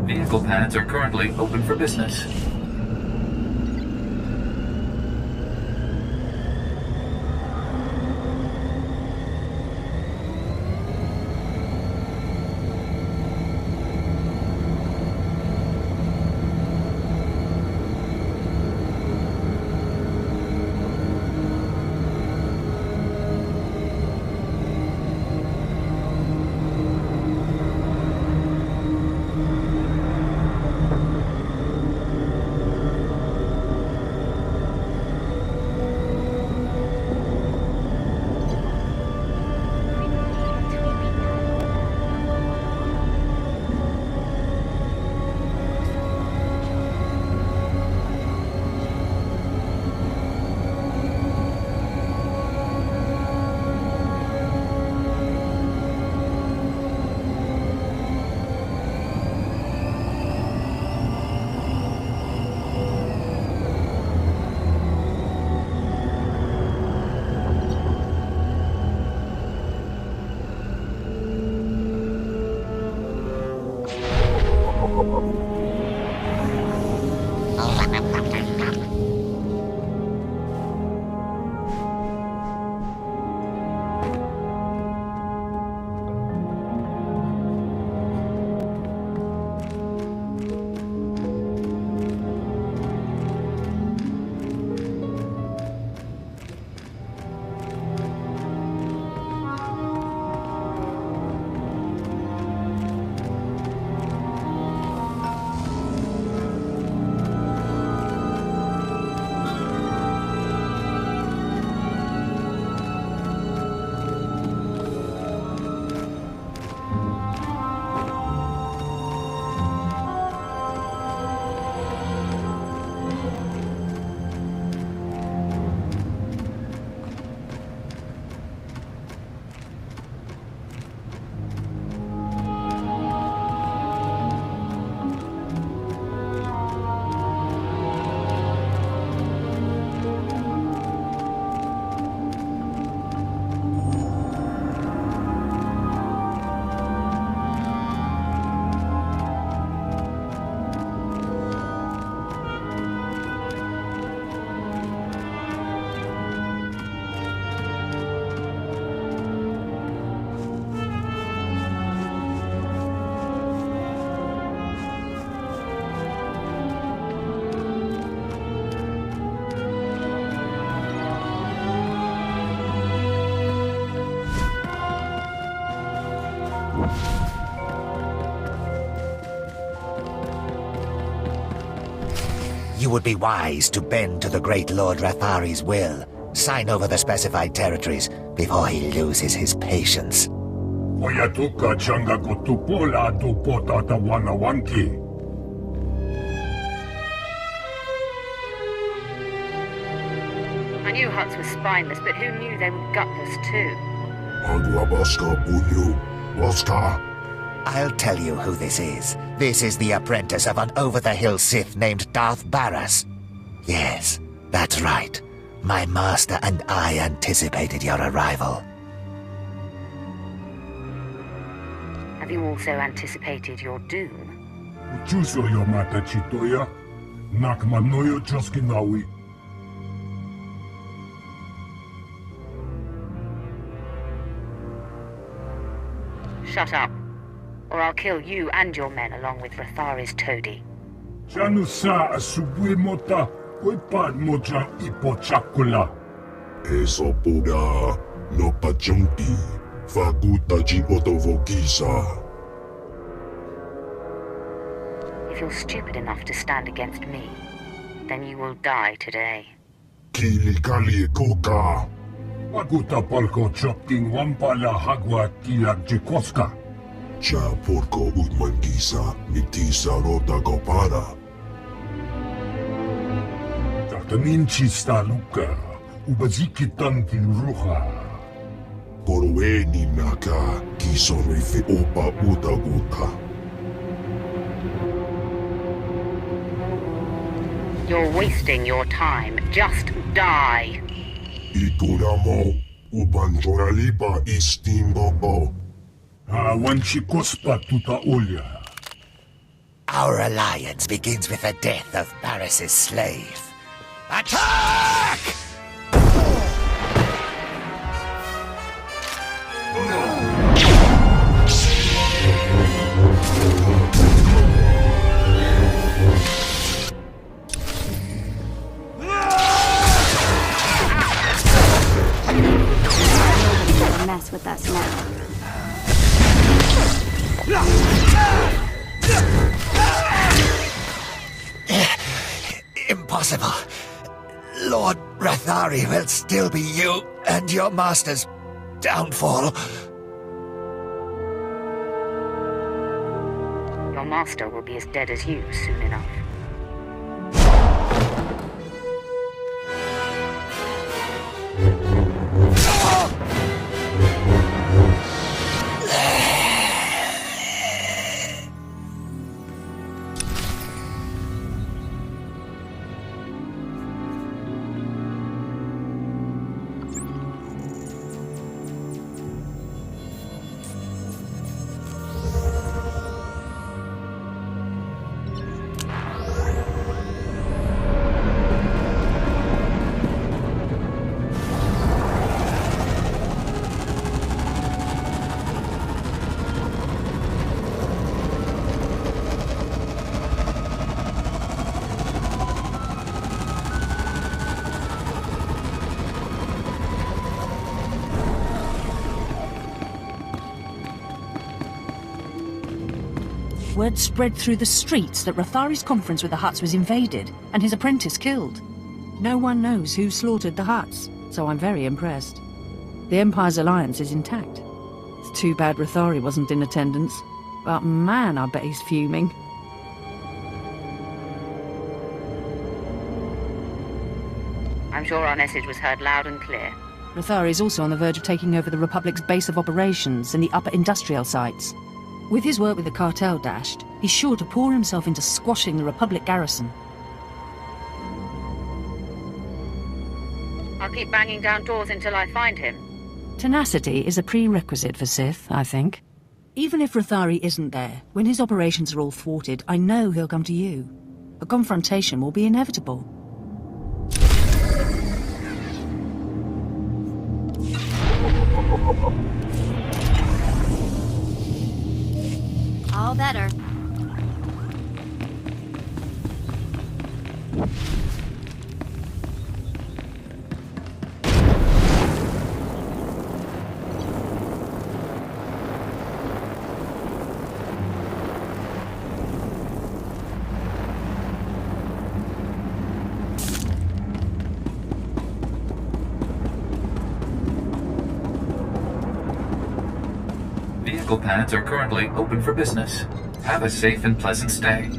Vehicle pads are currently open for business. You would be wise to bend to the great Lord Rathari's will. Sign over the specified territories before he loses his patience. Oyatuka changa kutupola tupota tawanawanki. I knew huts were spineless, but who knew they were gutless too? I'll tell you who this is. This is the apprentice of an over-the-hill Sith named Darth Baras. Yes, that's right. My master and I anticipated your arrival. Have you also anticipated your doom? Chuso yo mata chitoya, nakmanoyo choskinawi. Shut up, or I'll kill you and your men along with Rathari's toady. Chanusa asubwe mota, oipad mocha ipochakula. Eso pura, no pachunki, faguta jipotovokisa. If you're stupid enough to stand against me, then you will die today. Kilikali koka. Faguta palko chopking wampala hagwa kiak jikoska. Cha porko udmangisa, mitisa rota gopara. Taktamin chista luka, ubaziki tanki ruha. Koroeni naka, kisorife opa utaguta. You're wasting your time. Just die. Ikuramo, ubanjoralipa istimbobo. Wanchikospa tuta olya. Our alliance begins with the death of Barris's slave. Attack! Mess with us now. Impossible. Lord Rathari will still be you and your master's downfall. Your master will be as dead as you soon enough. Word spread through the streets that Rathari's conference with the Hutts was invaded and his apprentice killed. No one knows who slaughtered the Hutts, so I'm very impressed. The Empire's alliance is intact. It's too bad Rathari wasn't in attendance, but man, I bet he's fuming. I'm sure our message was heard loud and clear. Rathari is also on the verge of taking over the Republic's base of operations in the upper industrial sites. With his work with the cartel dashed, he's sure to pour himself into squashing the Republic garrison. I'll keep banging down doors until I find him. Tenacity is a prerequisite for Sith, I think. Even if Rathari isn't there, when his operations are all thwarted, I know he'll come to you. A confrontation will be inevitable. All better. medical pads are currently open for business. Have a safe and pleasant stay.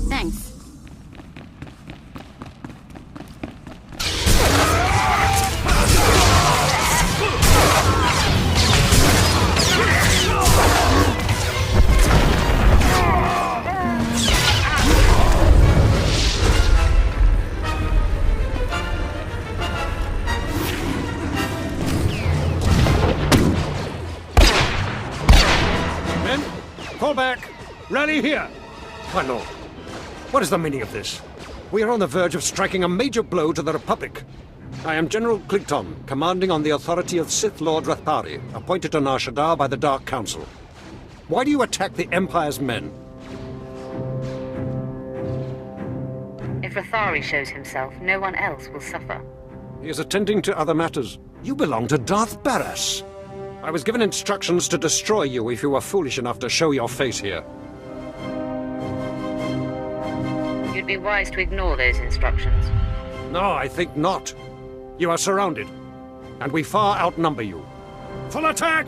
Thanks. Men, fall back. Rally here. My lord, what is the meaning of this? We are on the verge of striking a major blow to the Republic. I am General Clinton, commanding on the authority of Sith Lord Rathari, appointed to Nar Shaddaa by the Dark Council. Why do you attack the Empire's men? If Rathari shows himself, no one else will suffer. He is attending to other matters. You belong to Darth Barras. I was given instructions to destroy you if you were foolish enough to show your face here. You'd be wise to ignore those instructions. No, I think not. You are surrounded, and we far outnumber you. Full attack!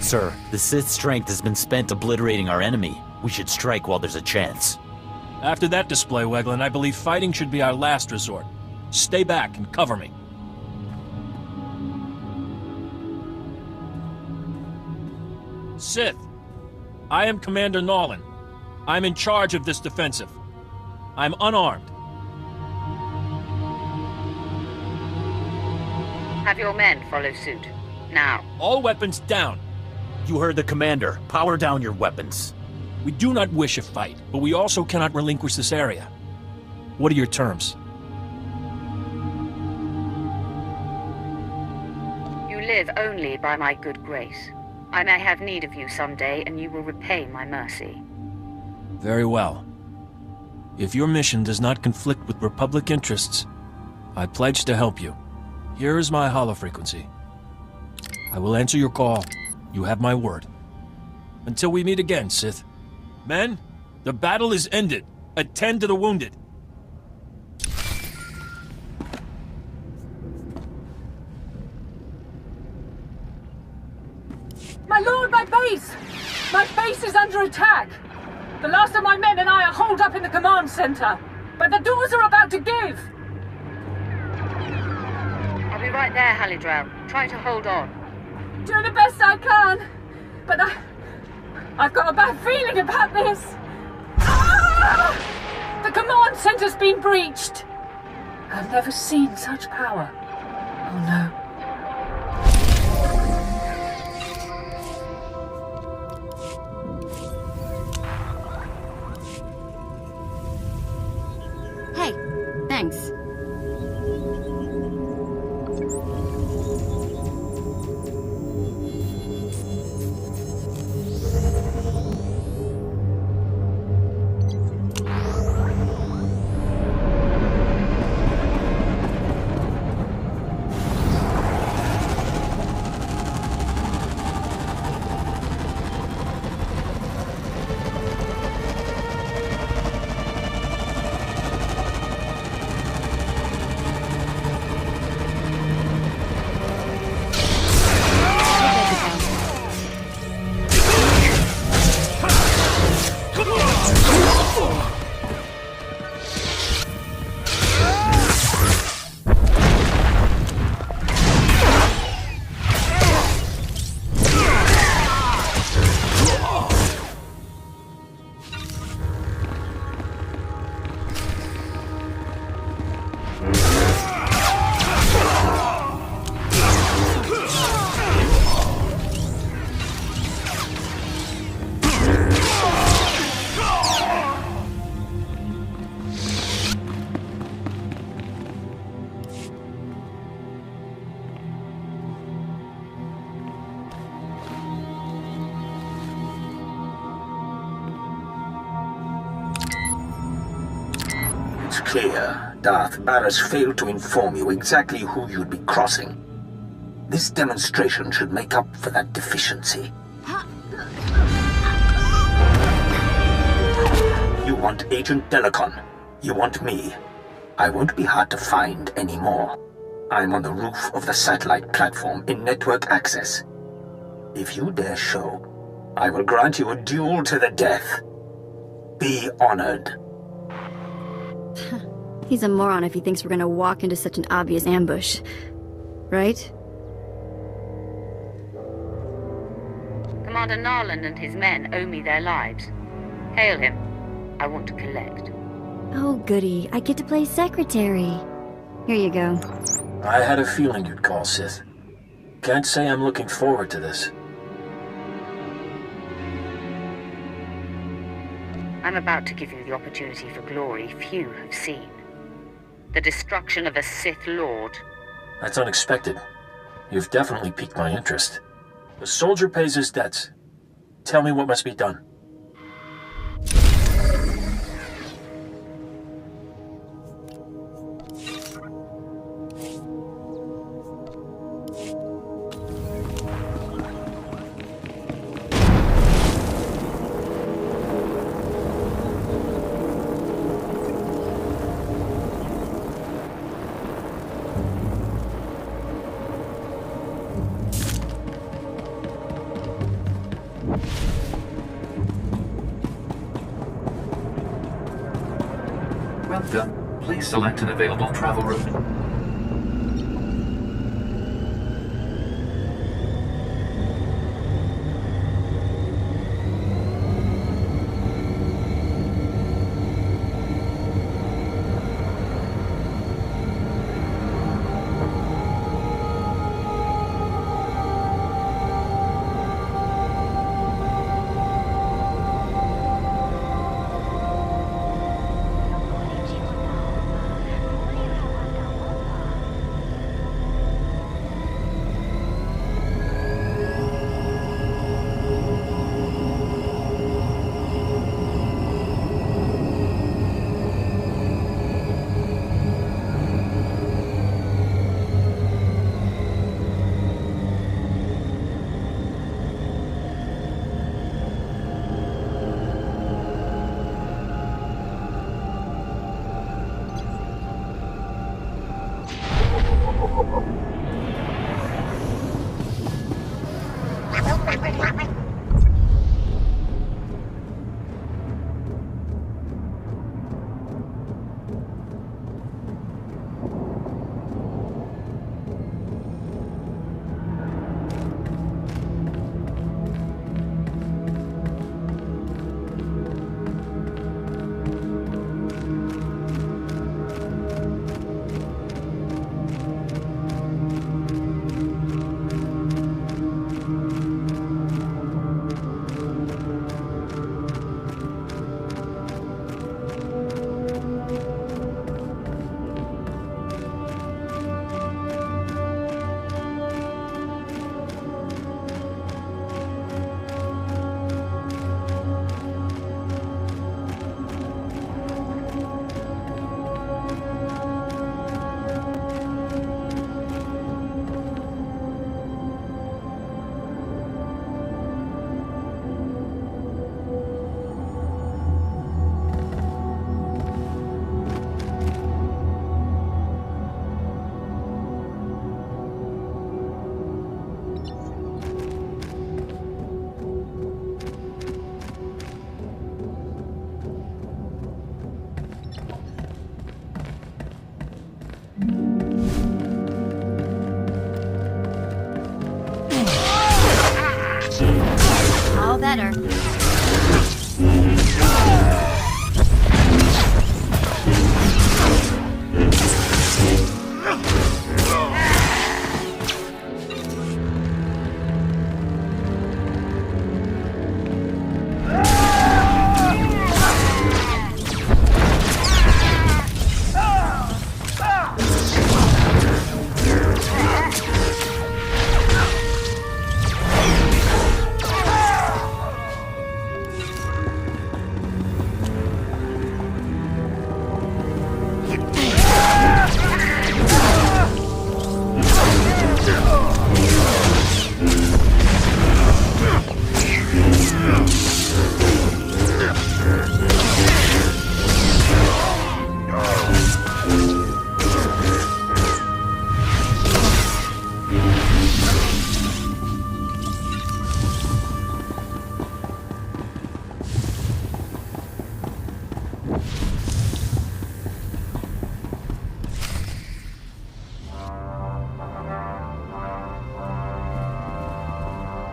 Sir, the Sith's strength has been spent obliterating our enemy. We should strike while there's a chance. After that display, Weglin, I believe fighting should be our last resort. Stay back and cover me. Sith, I am Commander Nolan. I'm in charge of this defensive. I'm unarmed. Have your men follow suit. Now. All weapons down. You heard the commander. Power down your weapons. We do not wish a fight, but we also cannot relinquish this area. What are your terms? You live only by my good grace. I may have need of you someday, and you will repay my mercy. Very well. If your mission does not conflict with Republic interests, I pledge to help you. Here is my holofrequency. I will answer your call. You have my word. Until we meet again, Sith. Men, the battle is ended. Attend to the wounded. My lord, my base! My base is under attack! The last of my men and I are holed up in the command center, but the doors are about to give! I'll be right there, Halidrel. Try to hold on. Doing the best I can, but I've got a bad feeling about this. Ah! The command center's been breached. I've never seen such power. Oh no. Hey, thanks. It's clear Darth Barras failed to inform you exactly who you'd be crossing. This demonstration should make up for that deficiency. You want Agent Delicon. You want me. I won't be hard to find anymore. I'm on the roof of the satellite platform in network access. If you dare show, I will grant you a duel to the death. Be honored. He's a moron if he thinks we're gonna walk into such an obvious ambush. Right? Commander Narland and his men owe me their lives. Hail him. I want to collect. Oh, goody. I get to play secretary. Here you go. I had a feeling you'd call, Sith. Can't say I'm looking forward to this. I'm about to give you the opportunity for glory few have seen. The destruction of a Sith Lord. That's unexpected. You've definitely piqued my interest. A soldier pays his debts. Tell me what must be done. Done. Please select an available travel route. All better.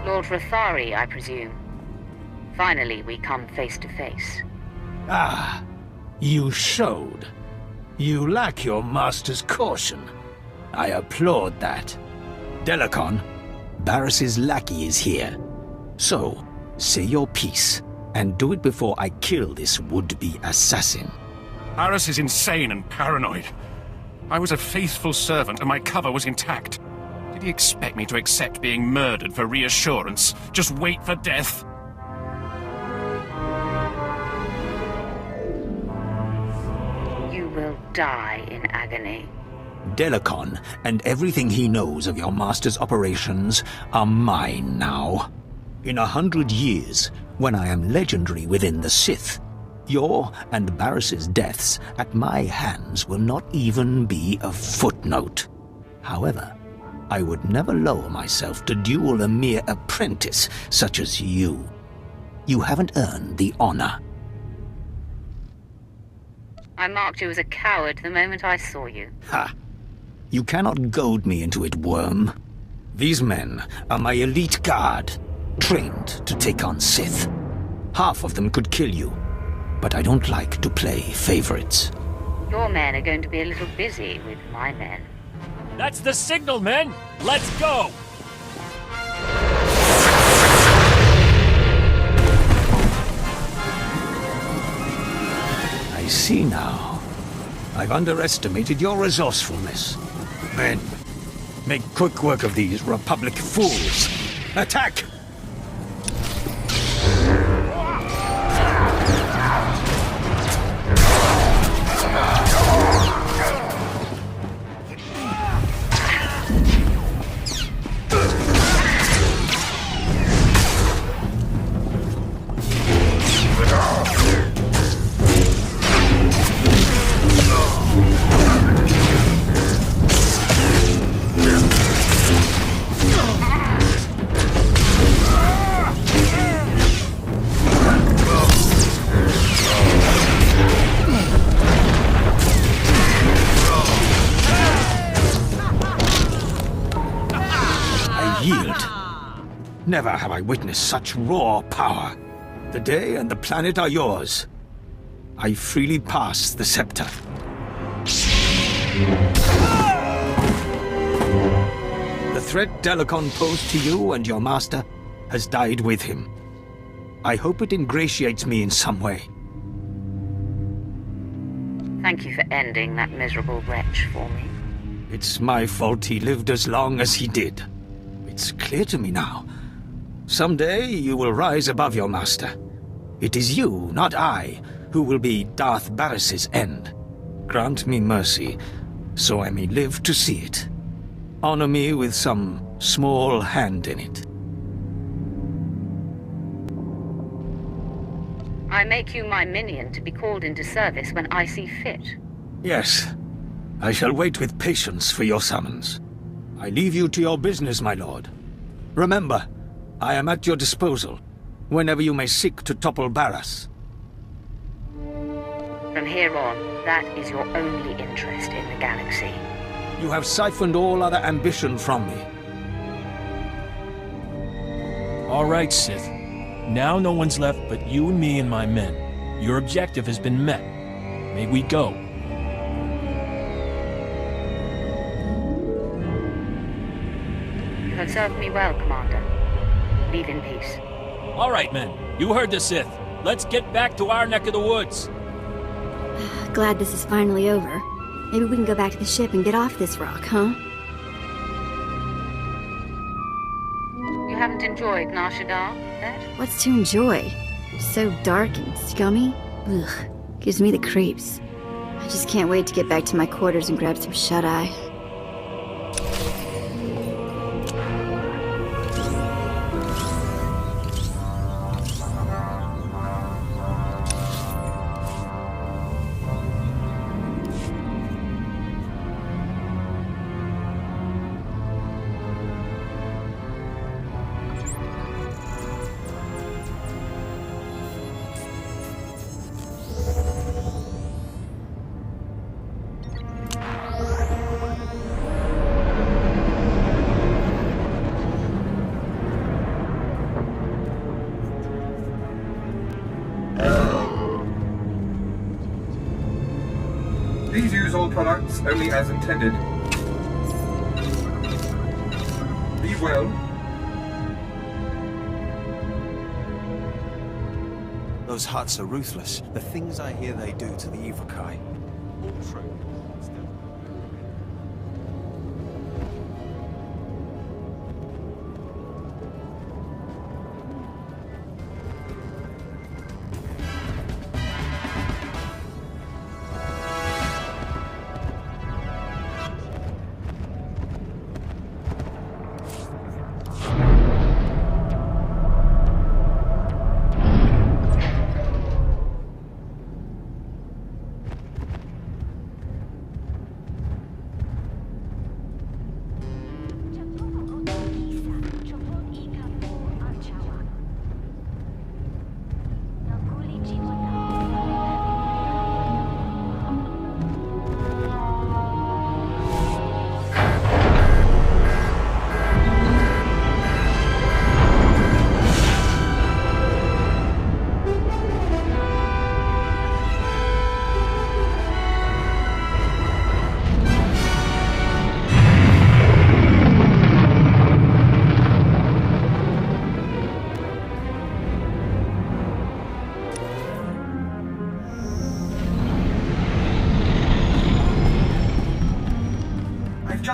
Lord Rathari, I presume. Finally, we come face to face. Ah, you showed. You lack your master's caution. I applaud that. Delicon, Barris's lackey is here. So, say your piece, and do it before I kill this would-be assassin. Barris is insane and paranoid. I was a faithful servant and my cover was intact. Did he expect me to accept being murdered for reassurance? Just wait for death? You will die in agony. Delicon and everything he knows of your master's operations are mine now. In 100 years, when I am legendary within the Sith, your and Barris's deaths at my hands will not even be a footnote. However, I would never lower myself to duel a mere apprentice such as you. You haven't earned the honor. I marked you as a coward the moment I saw you. Ha! You cannot goad me into it, worm. These men are my elite guard, trained to take on Sith. Half of them could kill you, but I don't like to play favorites. Your men are going to be a little busy with my men. That's the signal, men! Let's go! I see now. I've underestimated your resourcefulness. Men, make quick work of these Republic fools. Attack! Never have I witnessed such raw power. The day and the planet are yours. I freely pass the scepter. The threat Delicon posed to you and your master has died with him. I hope it ingratiates me in some way. Thank you for ending that miserable wretch for me. It's my fault he lived as long as he did. It's clear to me now. Someday you will rise above your master. It is you, not I, who will be Darth Barris's end. Grant me mercy, so I may live to see it. Honor me with some small hand in it. I make you my minion to be called into service when I see fit. Yes, I shall wait with patience for your summons. I leave you to your business, my lord. Remember, I am at your disposal, whenever you may seek to topple Barras. From here on, that is your only interest in the galaxy. You have siphoned all other ambition from me. All right, Sith. Now no one's left but you and me and my men. Your objective has been met. May we go. You have served me well, Commander. Leave in peace. All right, men. You heard the Sith. Let's get back to our neck of the woods. Glad this is finally over. Maybe we can go back to the ship and get off this rock, huh? You haven't enjoyed Nar Shaddaa, yet? What's to enjoy? So dark and scummy? Ugh, gives me the creeps. I just can't wait to get back to my quarters and grab some shut-eye. Please use all products only as intended. Be well. Those Hutts are ruthless. The things I hear they do to the Evokai. All true.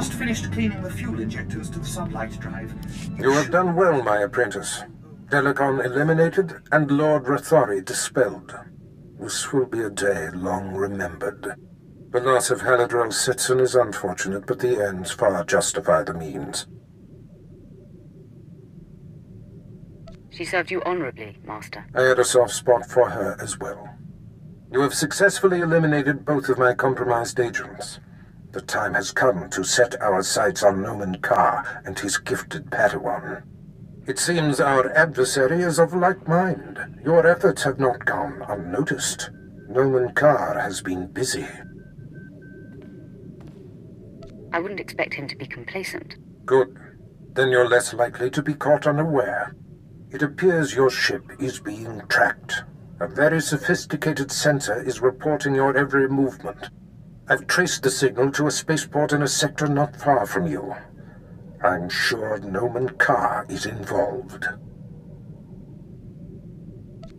just finished cleaning the fuel injectors to the sublight drive. You have done well, my apprentice. Delicon eliminated and Lord Rathori dispelled. This will be a day long remembered. The loss of Haladrel Sitson is unfortunate, but the ends far justify the means. She served you honorably, Master. I had a soft spot for her as well. You have successfully eliminated both of my compromised agents. The time has come to set our sights on Noman Carr and his gifted Padawan. It seems our adversary is of like mind. Your efforts have not gone unnoticed. Noman Carr has been busy. I wouldn't expect him to be complacent. Good. Then you're less likely to be caught unaware. It appears your ship is being tracked. A very sophisticated sensor is reporting your every movement. I've traced the signal to a spaceport in a sector not far from you. I'm sure Noman Carr is involved.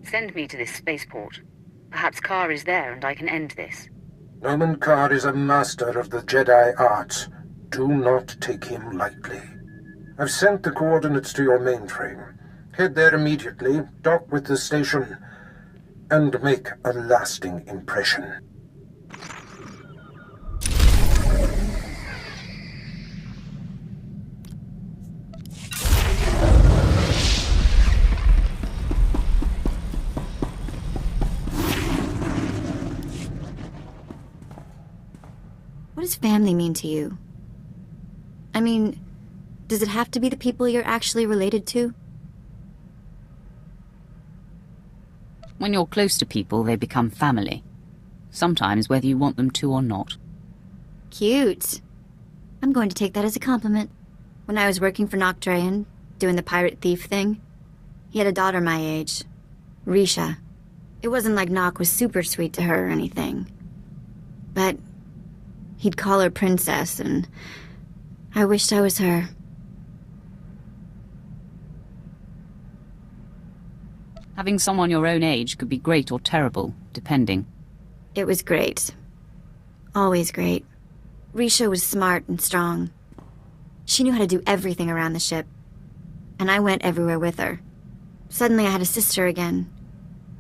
Send me to this spaceport. Perhaps Carr is there and I can end this. Noman Carr is a master of the Jedi arts. Do not take him lightly. I've sent the coordinates to your mainframe. Head there immediately, dock with the station, and make a lasting impression. What does family mean to you? I mean, does it have to be the people you're actually related to? When you're close to people, they become family. Sometimes whether you want them to or not. Cute. I'm going to take that as a compliment. When I was working for Noctrayan, doing the pirate thief thing, he had a daughter my age, Risha. It wasn't like Nock was super sweet to her or anything. But he'd call her princess, and I wished I was her. Having someone your own age could be great or terrible, depending. It was great. Always great. Risha was smart and strong. She knew how to do everything around the ship. And I went everywhere with her. Suddenly I had a sister again.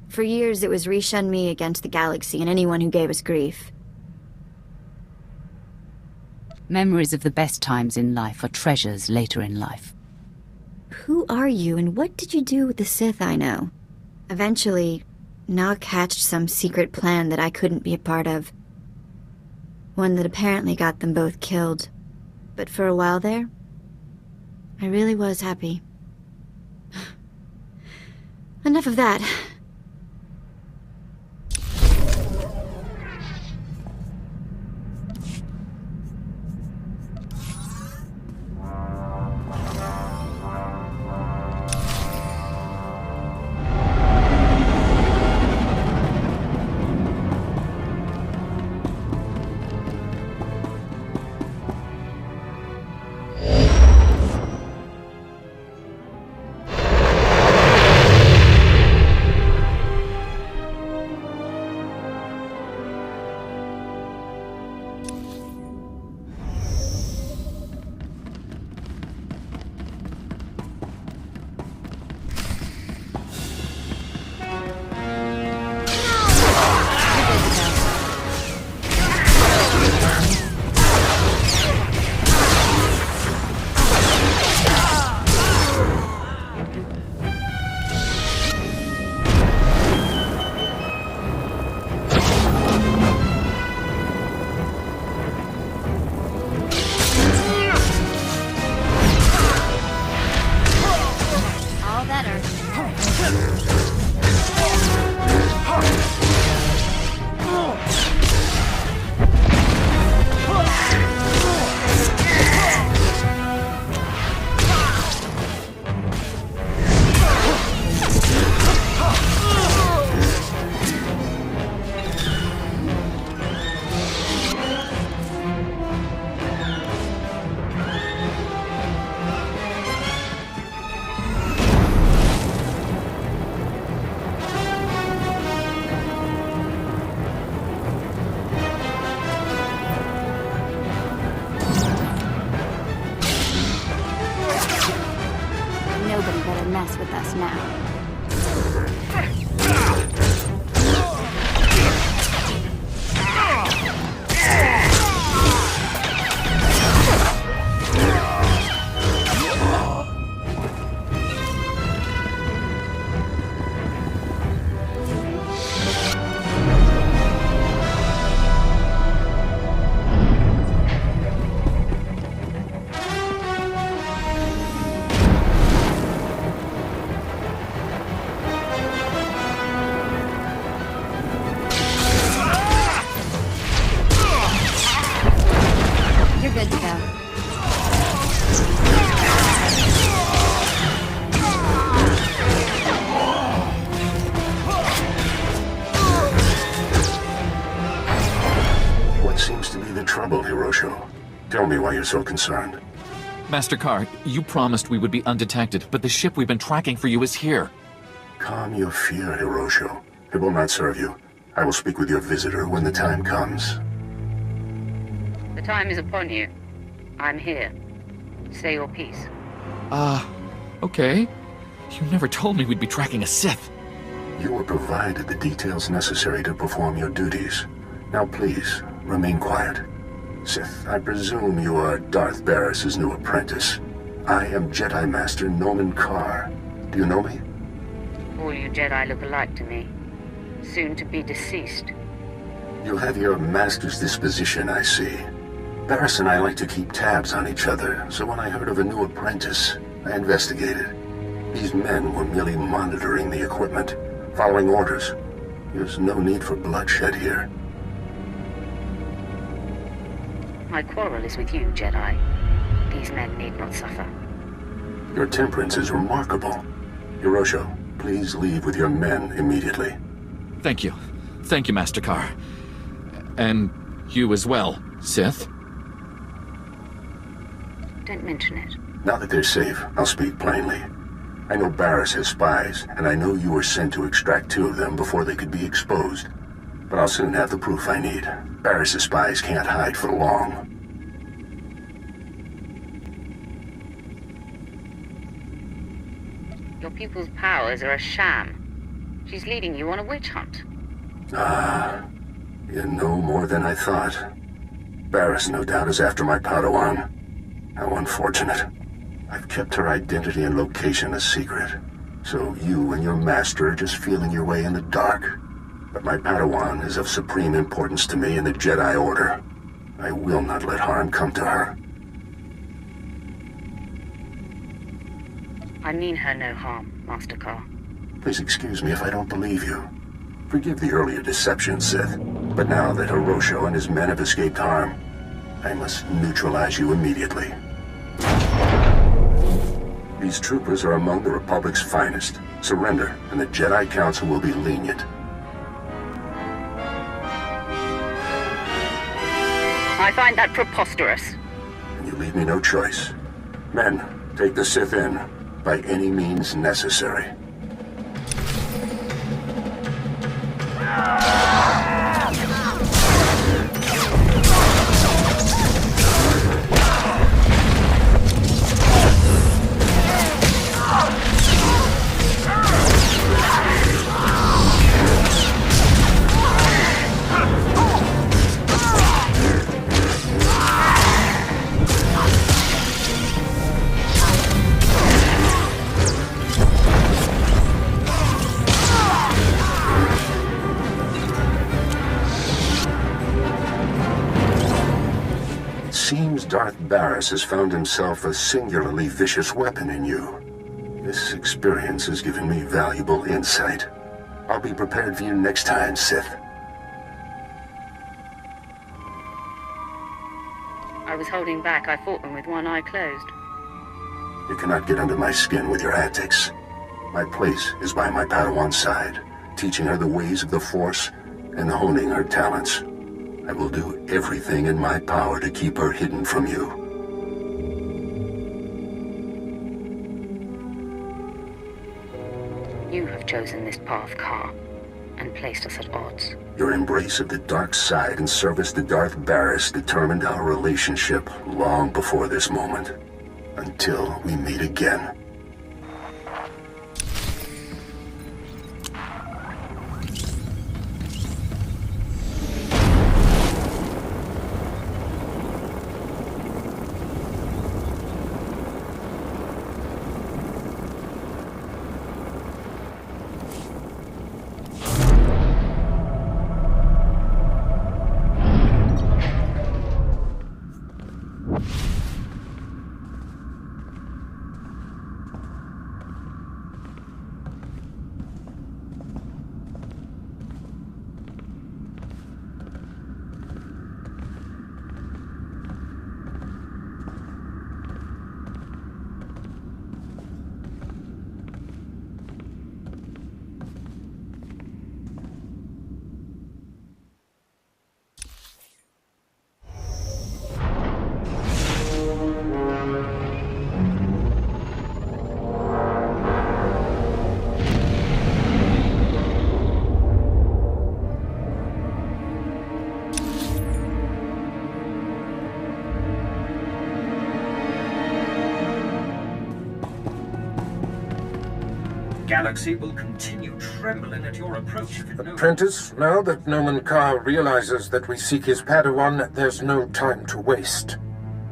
For years it was Risha and me against the galaxy and anyone who gave us grief. Memories of the best times in life are treasures later in life. Who are you and what did you do with the Sith I know? Eventually, Nock hatched some secret plan that I couldn't be a part of. One that apparently got them both killed. But for a while there, I really was happy. Enough of that. Tell me why you're so concerned. Master Carr, you promised we would be undetected, but the ship we've been tracking for you is here. Calm your fear, Hirosho. It will not serve you. I will speak with your visitor when the time comes. The time is upon you. I'm here. Say your piece. Okay. You never told me we'd be tracking a Sith. You were provided the details necessary to perform your duties. Now please, remain quiet. Sith, I presume you are Darth Barris' new apprentice. I am Jedi Master Nomen Carr. Do you know me? All you Jedi look alike to me. Soon to be deceased. You have your master's disposition, I see. Barris and I like to keep tabs on each other, so when I heard of a new apprentice, I investigated. These men were merely monitoring the equipment, following orders. There's no need for bloodshed here. My quarrel is with you, Jedi. These men need not suffer. Your temperance is remarkable. Hirosho, please leave with your men immediately. Thank you. Thank you, Master Carr. And you as well, Sith. Don't mention it. Now that they're safe, I'll speak plainly. I know Barris has spies, and I know you were sent to extract 2 of them before they could be exposed. But I'll soon have the proof I need. Barris' spies can't hide for long. Your pupil's powers are a sham. She's leading you on a witch hunt. Ah, you know more than I thought. Barris, no doubt, is after my Padawan. How unfortunate. I've kept her identity and location a secret. So you and your master are just feeling your way in the dark. But my Padawan is of supreme importance to me in the Jedi Order. I will not let harm come to her. I mean her no harm, Master Carr. Please excuse me if I don't believe you. Forgive the earlier deception, Sith. But now that Hirosho and his men have escaped harm, I must neutralize you immediately. These troopers are among the Republic's finest. Surrender, and the Jedi Council will be lenient. I find that preposterous. And you leave me no choice. Men, take the Sith in, by any means necessary. Seems Darth Barris has found himself a singularly vicious weapon in you. This experience has given me valuable insight. I'll be prepared for you next time, Sith. I was holding back. I fought them with one eye closed. You cannot get under my skin with your antics. My place is by my Padawan's side, teaching her the ways of the Force and honing her talents. I will do everything in my power to keep her hidden from you. You have chosen this path, Carr, and placed us at odds. Your embrace of the dark side and service to Darth Barris determined our relationship long before this moment. Until we meet again. galaxy will continue trembling at your approach if it knows... Apprentice, now that Noman Carr realizes that we seek his Padawan, there's no time to waste.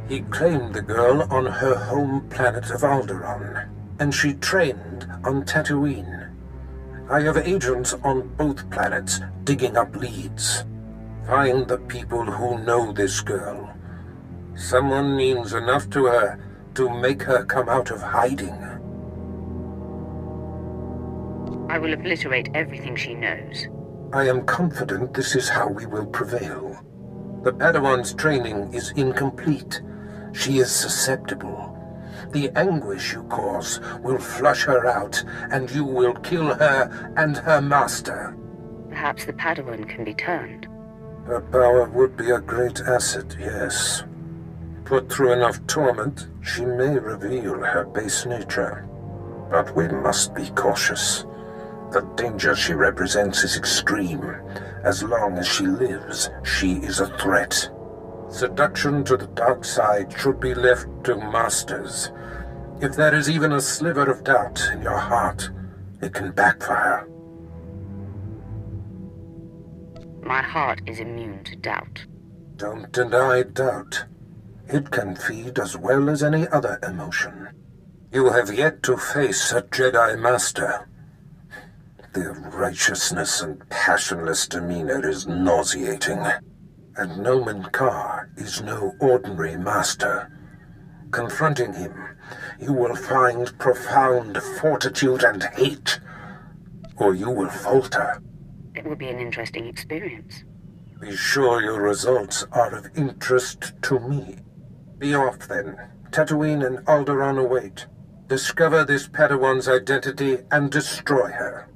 He claimed the girl on her home planet of Alderaan, and she trained on Tatooine. I have agents on both planets digging up leads. Find the people who know this girl. Someone means enough to her to make her come out of hiding. I will obliterate everything she knows. I am confident this is how we will prevail. The Padawan's training is incomplete. She is susceptible. The anguish you cause will flush her out, and you will kill her and her master. Perhaps the Padawan can be turned. Her power would be a great asset, yes. Put through enough torment, she may reveal her base nature. But we must be cautious. The danger she represents is extreme. As long as she lives, she is a threat. Seduction to the dark side should be left to masters. If there is even a sliver of doubt in your heart, it can backfire. My heart is immune to doubt. Don't deny doubt. It can feed as well as any other emotion. You have yet to face a Jedi Master. Their righteousness and passionless demeanor is nauseating. And Noman Carr is no ordinary master. Confronting him, you will find profound fortitude and hate, or you will falter. It will be an interesting experience. Be sure your results are of interest to me. Be off then. Tatooine and Alderaan await. Discover this Padawan's identity and destroy her.